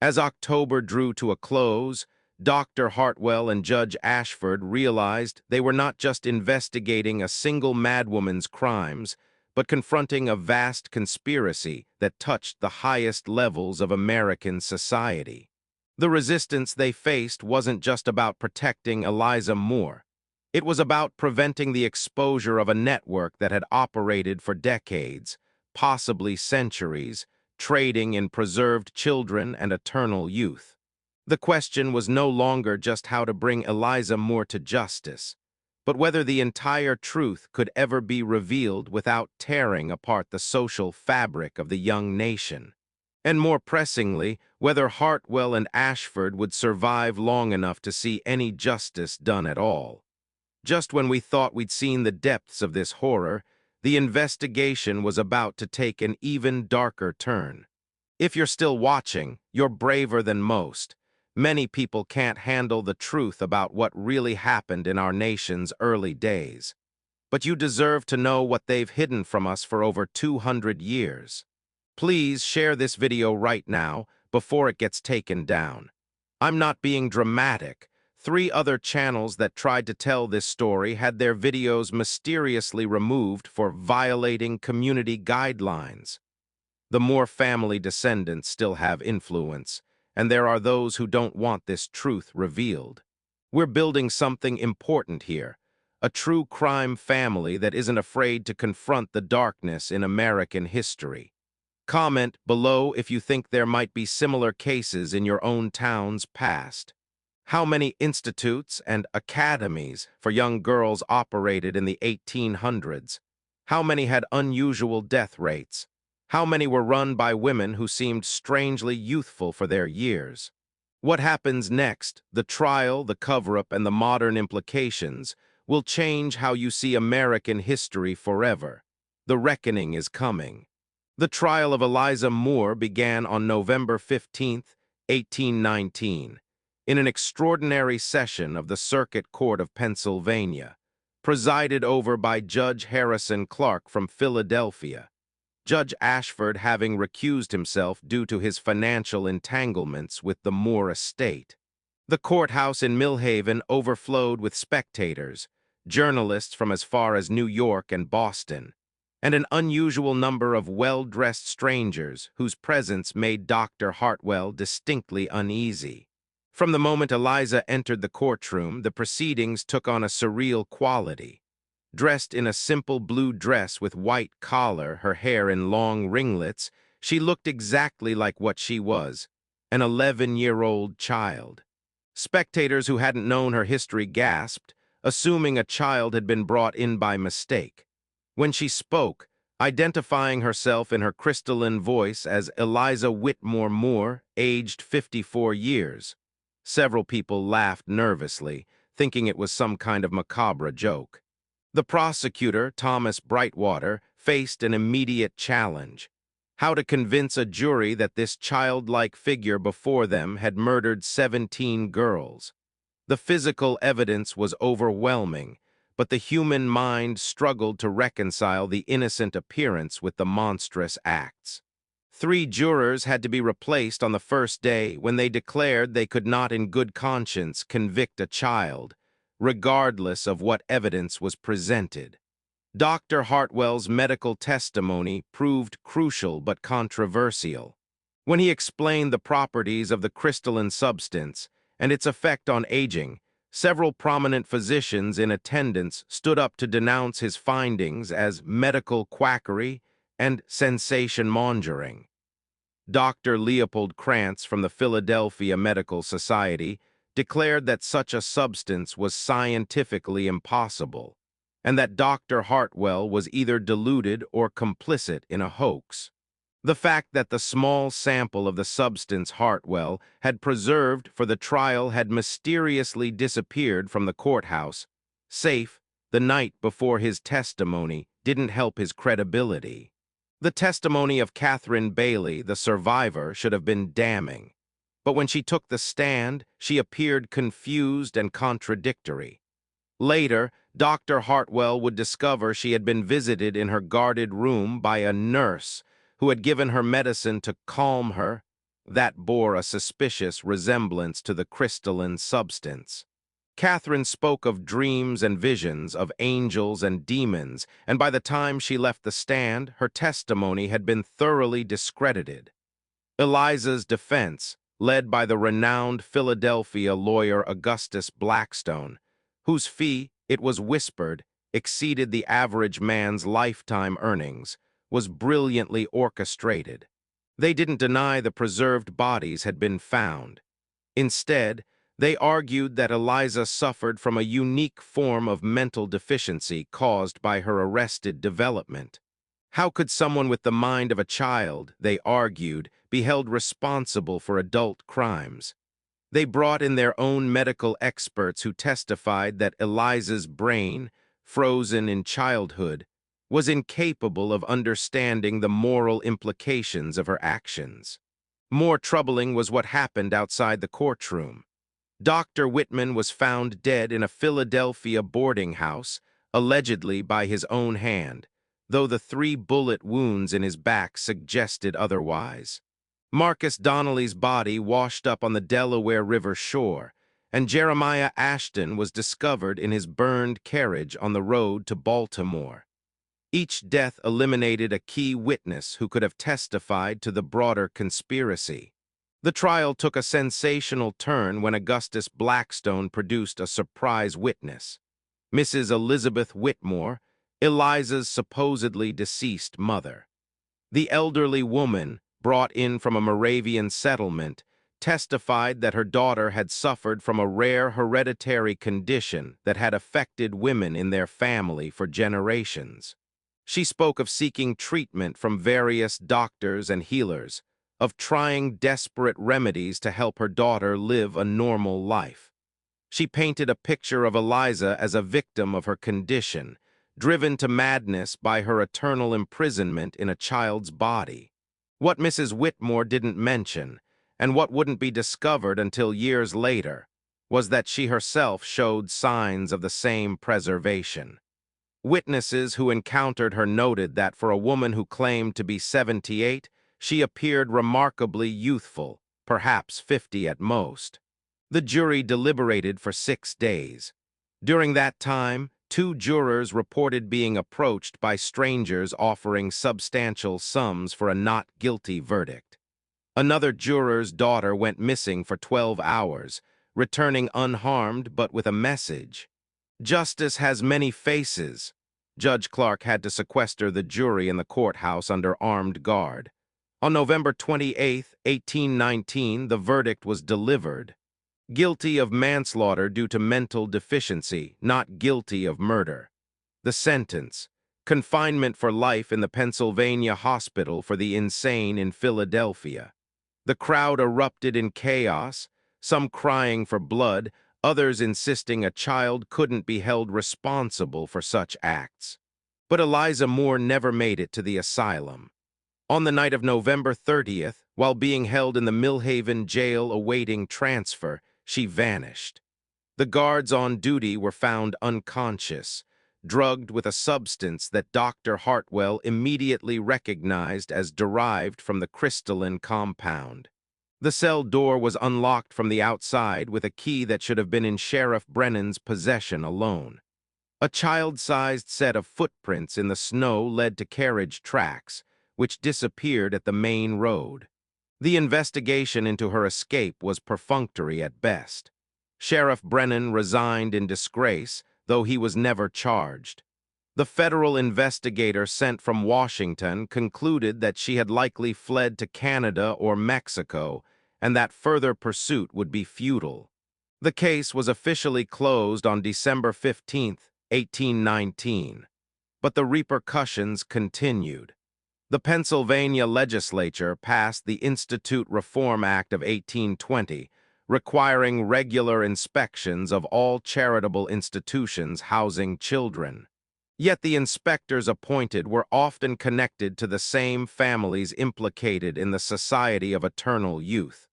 As October drew to a close, Dr. Hartwell and Judge Ashford realized they were not just investigating a single madwoman's crimes, but confronting a vast conspiracy that touched the highest levels of American society. The resistance they faced wasn't just about protecting Eliza Moore. It was about preventing the exposure of a network that had operated for decades, possibly centuries, trading in preserved children and eternal youth. The question was no longer just how to bring Eliza Moore to justice, but whether the entire truth could ever be revealed without tearing apart the social fabric of the young nation. And more pressingly, whether Hartwell and Ashford would survive long enough to see any justice done at all. Just when we thought we'd seen the depths of this horror, the investigation was about to take an even darker turn. If you're still watching, you're braver than most. Many people can't handle the truth about what really happened in our nation's early days. But you deserve to know what they've hidden from us for over 200 years. Please share this video right now before it gets taken down. I'm not being dramatic. 3 other channels that tried to tell this story had their videos mysteriously removed for violating community guidelines. The Moore family descendants still have influence, and there are those who don't want this truth revealed. We're building something important here, a true crime family that isn't afraid to confront the darkness in American history. Comment below if you think there might be similar cases in your own town's past. How many institutes and academies for young girls operated in the 1800s? How many had unusual death rates? How many were run by women who seemed strangely youthful for their years? What happens next, the trial, the cover-up, and the modern implications, will change how you see American history forever. The reckoning is coming. The trial of Eliza Moore began on November 15, 1819, in an extraordinary session of the Circuit Court of Pennsylvania, presided over by Judge Harrison Clark from Philadelphia. Judge Ashford having recused himself due to his financial entanglements with the Moore estate. The courthouse in Millhaven overflowed with spectators, journalists from as far as New York and Boston, and an unusual number of well-dressed strangers whose presence made Dr. Hartwell distinctly uneasy. From the moment Eliza entered the courtroom, the proceedings took on a surreal quality. Dressed in a simple blue dress with white collar, her hair in long ringlets, she looked exactly like what she was, an 11-year-old child. Spectators who hadn't known her history gasped, assuming a child had been brought in by mistake. When she spoke, identifying herself in her crystalline voice as Eliza Moore, aged 54 years. Several people laughed nervously, thinking it was some kind of macabre joke. The prosecutor, Thomas Brightwater, faced an immediate challenge: how to convince a jury that this childlike figure before them had murdered 17 girls. The physical evidence was overwhelming, but the human mind struggled to reconcile the innocent appearance with the monstrous acts. 3 jurors had to be replaced on the first day when they declared they could not in good conscience convict a child, regardless of what evidence was presented. Dr. Hartwell's medical testimony proved crucial but controversial. When he explained the properties of the crystalline substance and its effect on aging, several prominent physicians in attendance stood up to denounce his findings as medical quackery and sensation-mongering. Dr. Leopold Krantz from the Philadelphia Medical Society declared that such a substance was scientifically impossible, and that Dr. Hartwell was either deluded or complicit in a hoax. The fact that the small sample of the substance Hartwell had preserved for the trial had mysteriously disappeared from the courthouse safe the night before his testimony didn't help his credibility. The testimony of Catherine Bailey, the survivor, should have been damning. But when she took the stand, she appeared confused and contradictory. Later, Dr. Hartwell would discover she had been visited in her guarded room by a nurse who had given her medicine to calm her. That bore a suspicious resemblance to the crystalline substance. Catherine spoke of dreams and visions, of angels and demons, and by the time she left the stand, her testimony had been thoroughly discredited. Eliza's defense, led by the renowned Philadelphia lawyer Augustus Blackstone, whose fee, it was whispered, exceeded the average man's lifetime earnings, was brilliantly orchestrated. They didn't deny the preserved bodies had been found. Instead, they argued that Eliza suffered from a unique form of mental deficiency caused by her arrested development. How could someone with the mind of a child, they argued, be held responsible for adult crimes? They brought in their own medical experts who testified that Eliza's brain, frozen in childhood, was incapable of understanding the moral implications of her actions. More troubling was what happened outside the courtroom. Dr. Whitman was found dead in a Philadelphia boarding house, allegedly by his own hand, though the 3 bullet wounds in his back suggested otherwise. Marcus Donnelly's body washed up on the Delaware River shore, and Jeremiah Ashton was discovered in his burned carriage on the road to Baltimore. Each death eliminated a key witness who could have testified to the broader conspiracy. The trial took a sensational turn when Augustus Blackstone produced a surprise witness: Mrs. Elizabeth Whitmore, Eliza's supposedly deceased mother. The elderly woman, brought in from a Moravian settlement, testified that her daughter had suffered from a rare hereditary condition that had affected women in their family for generations. She spoke of seeking treatment from various doctors and healers, of trying desperate remedies to help her daughter live a normal life. She painted a picture of Eliza as a victim of her condition, driven to madness by her eternal imprisonment in a child's body. What Mrs. Whitmore didn't mention, and what wouldn't be discovered until years later, was that she herself showed signs of the same preservation. Witnesses who encountered her noted that for a woman who claimed to be 78, she appeared remarkably youthful, perhaps 50 at most. The jury deliberated for 6 days. During that time, 2 jurors reported being approached by strangers offering substantial sums for a not guilty verdict. Another juror's daughter went missing for 12 hours, returning unharmed but with a message. "Justice has many faces." Judge Clark had to sequester the jury in the courthouse under armed guard. On November 28, 1819, the verdict was delivered: guilty of manslaughter due to mental deficiency, not guilty of murder. The sentence: confinement for life in the Pennsylvania Hospital for the Insane in Philadelphia. The crowd erupted in chaos, some crying for blood, others insisting a child couldn't be held responsible for such acts. But Eliza Moore never made it to the asylum. On the night of November 30th, while being held in the Millhaven jail awaiting transfer, she vanished. The guards on duty were found unconscious, drugged with a substance that Dr. Hartwell immediately recognized as derived from the crystalline compound. The cell door was unlocked from the outside with a key that should have been in Sheriff Brennan's possession alone. A child-sized set of footprints in the snow led to carriage tracks, which disappeared at the main road. The investigation into her escape was perfunctory at best. Sheriff Brennan resigned in disgrace, though he was never charged. The federal investigator sent from Washington concluded that she had likely fled to Canada or Mexico, and that further pursuit would be futile. The case was officially closed on December 15, 1819, but the repercussions continued. The Pennsylvania legislature passed the Institute Reform Act of 1820, requiring regular inspections of all charitable institutions housing children. Yet the inspectors appointed were often connected to the same families implicated in the Society of Eternal Youth.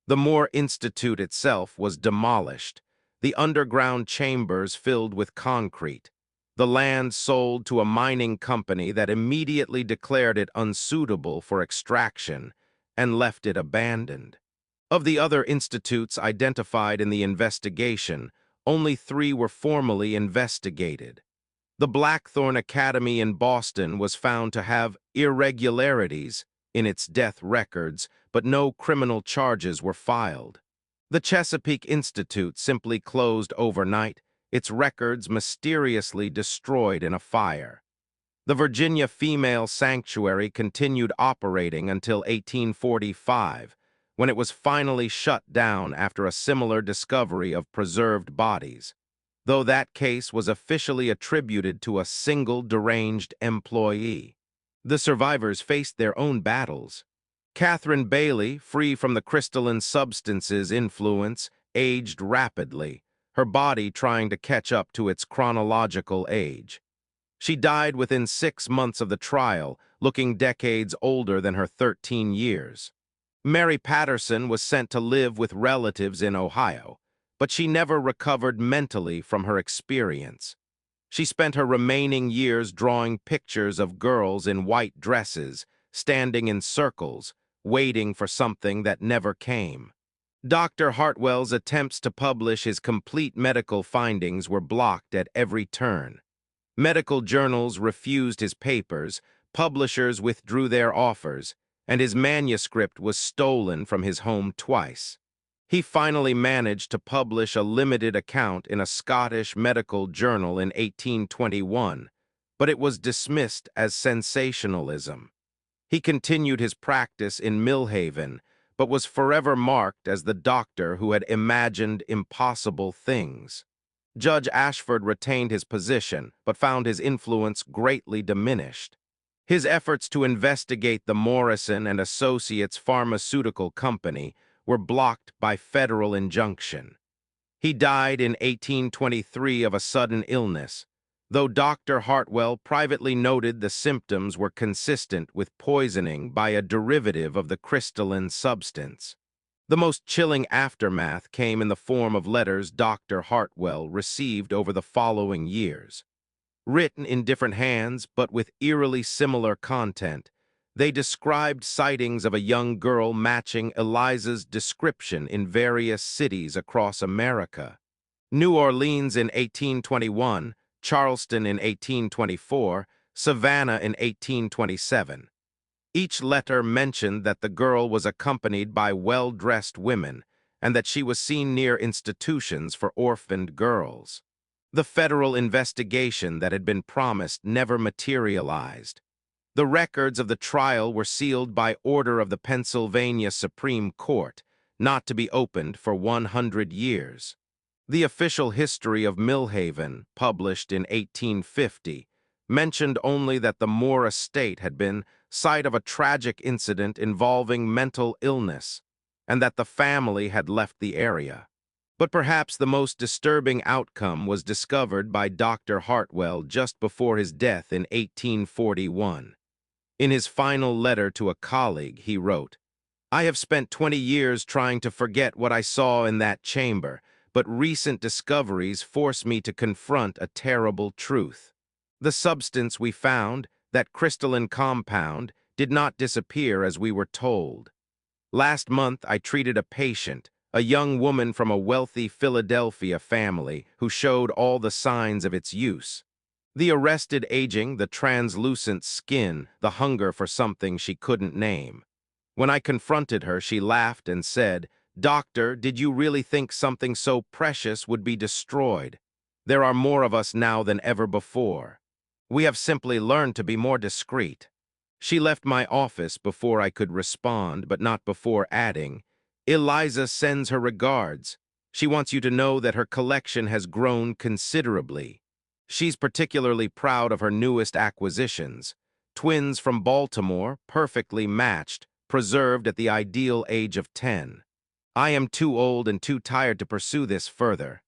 The Moore Institute itself was demolished, the underground chambers filled with concrete, the land sold to a mining company that immediately declared it unsuitable for extraction and left it abandoned. Of the other institutes identified in the investigation, only 3 were formally investigated. The Blackthorn Academy in Boston was found to have irregularities in its death records, but no criminal charges were filed. The Chesapeake Institute simply closed overnight, its records mysteriously destroyed in a fire. The Virginia Female Sanctuary continued operating until 1845, when it was finally shut down after a similar discovery of preserved bodies, though that case was officially attributed to a single deranged employee. The survivors faced their own battles. Catherine Bailey, free from the crystalline substance's influence, aged rapidly, her body trying to catch up to its chronological age. She died within 6 months of the trial, looking decades older than her 13 years. Mary Patterson was sent to live with relatives in Ohio, but she never recovered mentally from her experience. She spent her remaining years drawing pictures of girls in white dresses, standing in circles, waiting for something that never came. Dr. Hartwell's attempts to publish his complete medical findings were blocked at every turn. Medical journals refused his papers, publishers withdrew their offers, and his manuscript was stolen from his home twice. He finally managed to publish a limited account in a Scottish medical journal in 1821, but it was dismissed as sensationalism. He continued his practice in Millhaven, but was forever marked as the doctor who had imagined impossible things. Judge Ashford retained his position, but found his influence greatly diminished. His efforts to investigate the Morrison and Associates pharmaceutical company were blocked by federal injunction. He died in 1823 of a sudden illness, though Dr. Hartwell privately noted the symptoms were consistent with poisoning by a derivative of the crystalline substance. The most chilling aftermath came in the form of letters Dr. Hartwell received over the following years. Written in different hands, but with eerily similar content, they described sightings of a young girl matching Eliza's description in various cities across America. New Orleans in 1821, Charleston in 1824, Savannah in 1827. Each letter mentioned that the girl was accompanied by well-dressed women and that she was seen near institutions for orphaned girls. The federal investigation that had been promised never materialized. The records of the trial were sealed by order of the Pennsylvania Supreme Court, not to be opened for 100 years. The official history of Millhaven, published in 1850, mentioned only that the Moore estate had been site of a tragic incident involving mental illness, and that the family had left the area. But perhaps the most disturbing outcome was discovered by Dr. Hartwell just before his death in 1841. In his final letter to a colleague, he wrote, "I have spent 20 years trying to forget what I saw in that chamber, but recent discoveries force me to confront a terrible truth. The substance we found, that crystalline compound, did not disappear as we were told. Last month, I treated a patient, a young woman from a wealthy Philadelphia family who showed all the signs of its use. The arrested aging, the translucent skin, the hunger for something she couldn't name. When I confronted her, she laughed and said, 'Doctor, did you really think something so precious would be destroyed? There are more of us now than ever before. We have simply learned to be more discreet.' She left my office before I could respond, but not before adding, 'Eliza sends her regards. She wants you to know that her collection has grown considerably. She's particularly proud of her newest acquisitions, twins from Baltimore, perfectly matched, preserved at the ideal age of 10. I am too old and too tired to pursue this further.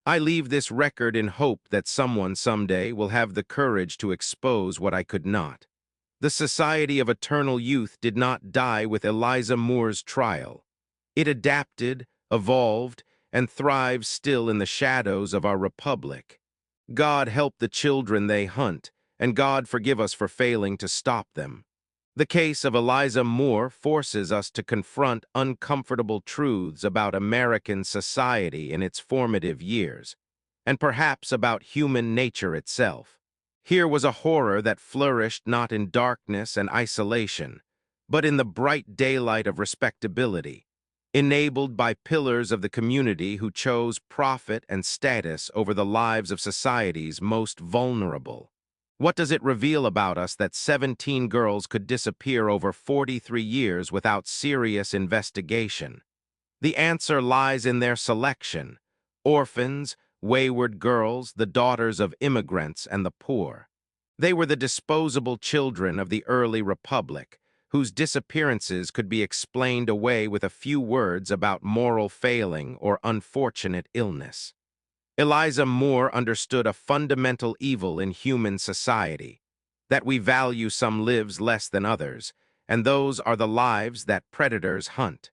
I leave this record in hope that someone someday will have the courage to expose what I could not. The Society of Eternal Youth did not die with Eliza Moore's trial. It adapted, evolved, and thrives still in the shadows of our republic. God help the children they hunt, and God forgive us for failing to stop them. The case of Eliza Moore forces us to confront uncomfortable truths about American society in its formative years, and perhaps about human nature itself. Here was a horror that flourished not in darkness and isolation, but in the bright daylight of respectability, enabled by pillars of the community who chose profit and status over the lives of society's most vulnerable. What does it reveal about us that 17 girls could disappear over 43 years without serious investigation? The answer lies in their selection: orphans, wayward girls, the daughters of immigrants and the poor. They were the disposable children of the early republic, whose disappearances could be explained away with a few words about moral failing or unfortunate illness. Eliza Moore understood a fundamental evil in human society, that we value some lives less than others, and those are the lives that predators hunt.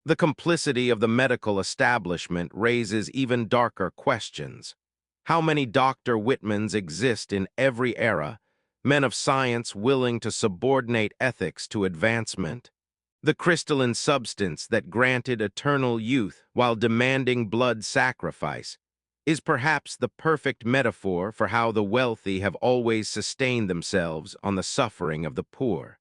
The complicity of the medical establishment raises even darker questions. How many Dr. Whitmans exist in every era, men of science willing to subordinate ethics to advancement? The crystalline substance that granted eternal youth while demanding blood sacrifice is perhaps the perfect metaphor for how the wealthy have always sustained themselves on the suffering of the poor.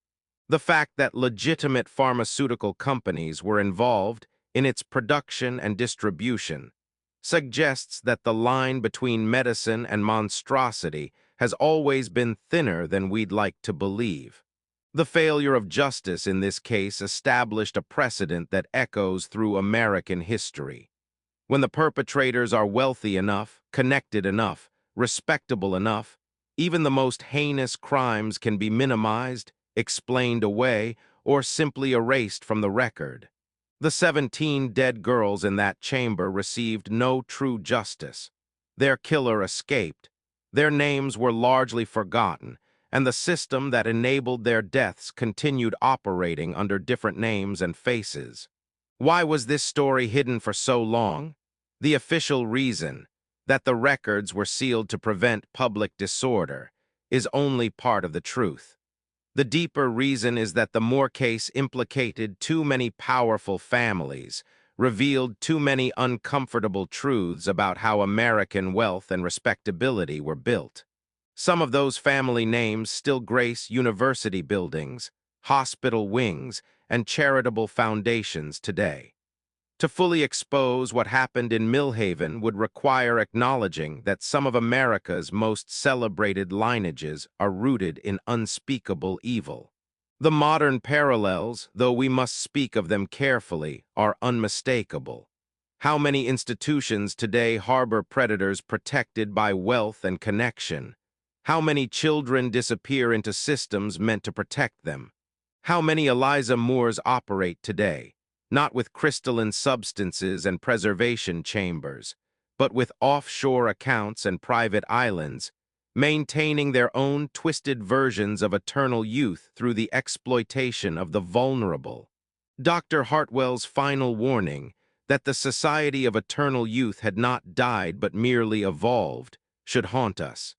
The fact that legitimate pharmaceutical companies were involved in its production and distribution suggests that the line between medicine and monstrosity has always been thinner than we'd like to believe. The failure of justice in this case established a precedent that echoes through American history. When the perpetrators are wealthy enough, connected enough, respectable enough, even the most heinous crimes can be minimized, explained away, or simply erased from the record. The 17 dead girls in that chamber received no true justice. Their killer escaped. Their names were largely forgotten, and the system that enabled their deaths continued operating under different names and faces. Why was this story hidden for so long? The official reason, that the records were sealed to prevent public disorder, is only part of the truth. The deeper reason is that the Moore case implicated too many powerful families, revealed too many uncomfortable truths about how American wealth and respectability were built. Some of those family names still grace university buildings, hospital wings, and charitable foundations today. To fully expose what happened in Millhaven would require acknowledging that some of America's most celebrated lineages are rooted in unspeakable evil. The modern parallels, though we must speak of them carefully, are unmistakable. How many institutions today harbor predators protected by wealth and connection? How many children disappear into systems meant to protect them? How many Eliza Moores operate today, not with crystalline substances and preservation chambers, but with offshore accounts and private islands, maintaining their own twisted versions of eternal youth through the exploitation of the vulnerable? Dr. Hartwell's final warning that the society of eternal youth had not died but merely evolved should haunt us.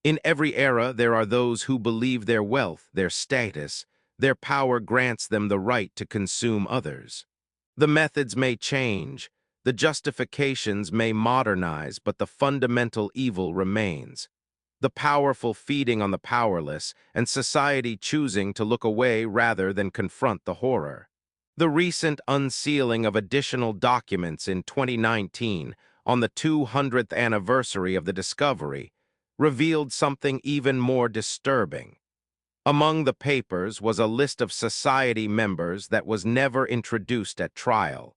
In every era, there are those who believe their wealth, their status, their power grants them the right to consume others. The methods may change, the justifications may modernize, but the fundamental evil remains. The powerful feeding on the powerless, and society choosing to look away rather than confront the horror. The recent unsealing of additional documents in 2019, on the 200th anniversary of the discovery, revealed something even more disturbing. Among the papers was a list of society members that was never introduced at trial,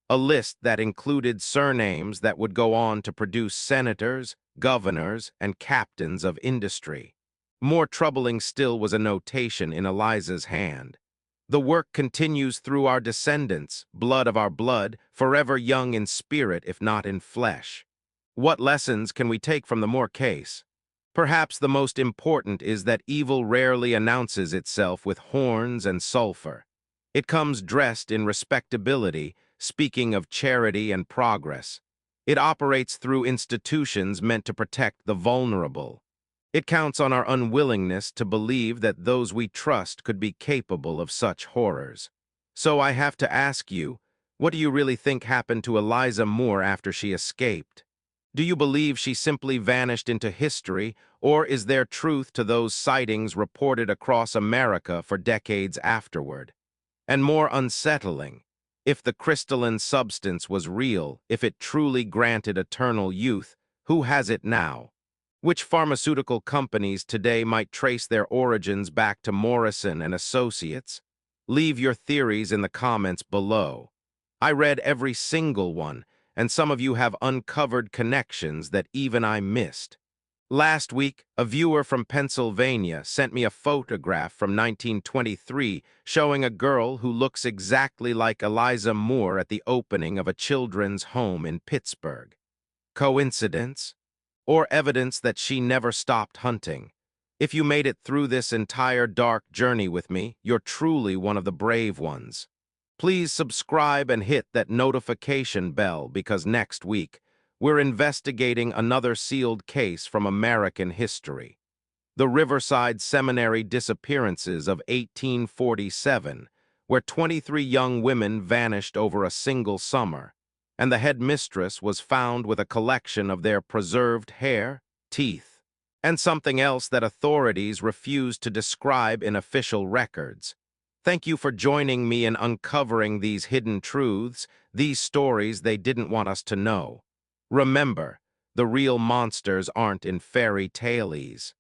a list that included surnames that would go on to produce senators, governors, and captains of industry. More troubling still was a notation in Eliza's hand. The work continues through our descendants, blood of our blood, forever young in spirit if not in flesh. What lessons can we take from the Moore case? Perhaps the most important is that evil rarely announces itself with horns and sulfur. It comes dressed in respectability, speaking of charity and progress. It operates through institutions meant to protect the vulnerable. It counts on our unwillingness to believe that those we trust could be capable of such horrors. So I have to ask you, what do you really think happened to Eliza Moore after she escaped? Do you believe she simply vanished into history, or is there truth to those sightings reported across America for decades afterward? And more unsettling, if the crystalline substance was real, if it truly granted eternal youth, who has it now? Which pharmaceutical companies today might trace their origins back to Morrison and Associates? Leave your theories in the comments below. I read every single one, and some of you have uncovered connections that even I missed. Last week, a viewer from Pennsylvania sent me a photograph from 1923 showing a girl who looks exactly like Eliza Moore at the opening of a children's home in Pittsburgh. Coincidence? Or evidence that she never stopped hunting? If you made it through this entire dark journey with me, you're truly one of the brave ones. Please subscribe and hit that notification bell because next week, we're investigating another sealed case from American history. The Riverside Seminary disappearances of 1847, where 23 young women vanished over a single summer, and the headmistress was found with a collection of their preserved hair, teeth, and something else that authorities refused to describe in official records. Thank you for joining me in uncovering these hidden truths, these stories they didn't want us to know. Remember, the real monsters aren't in fairy tales.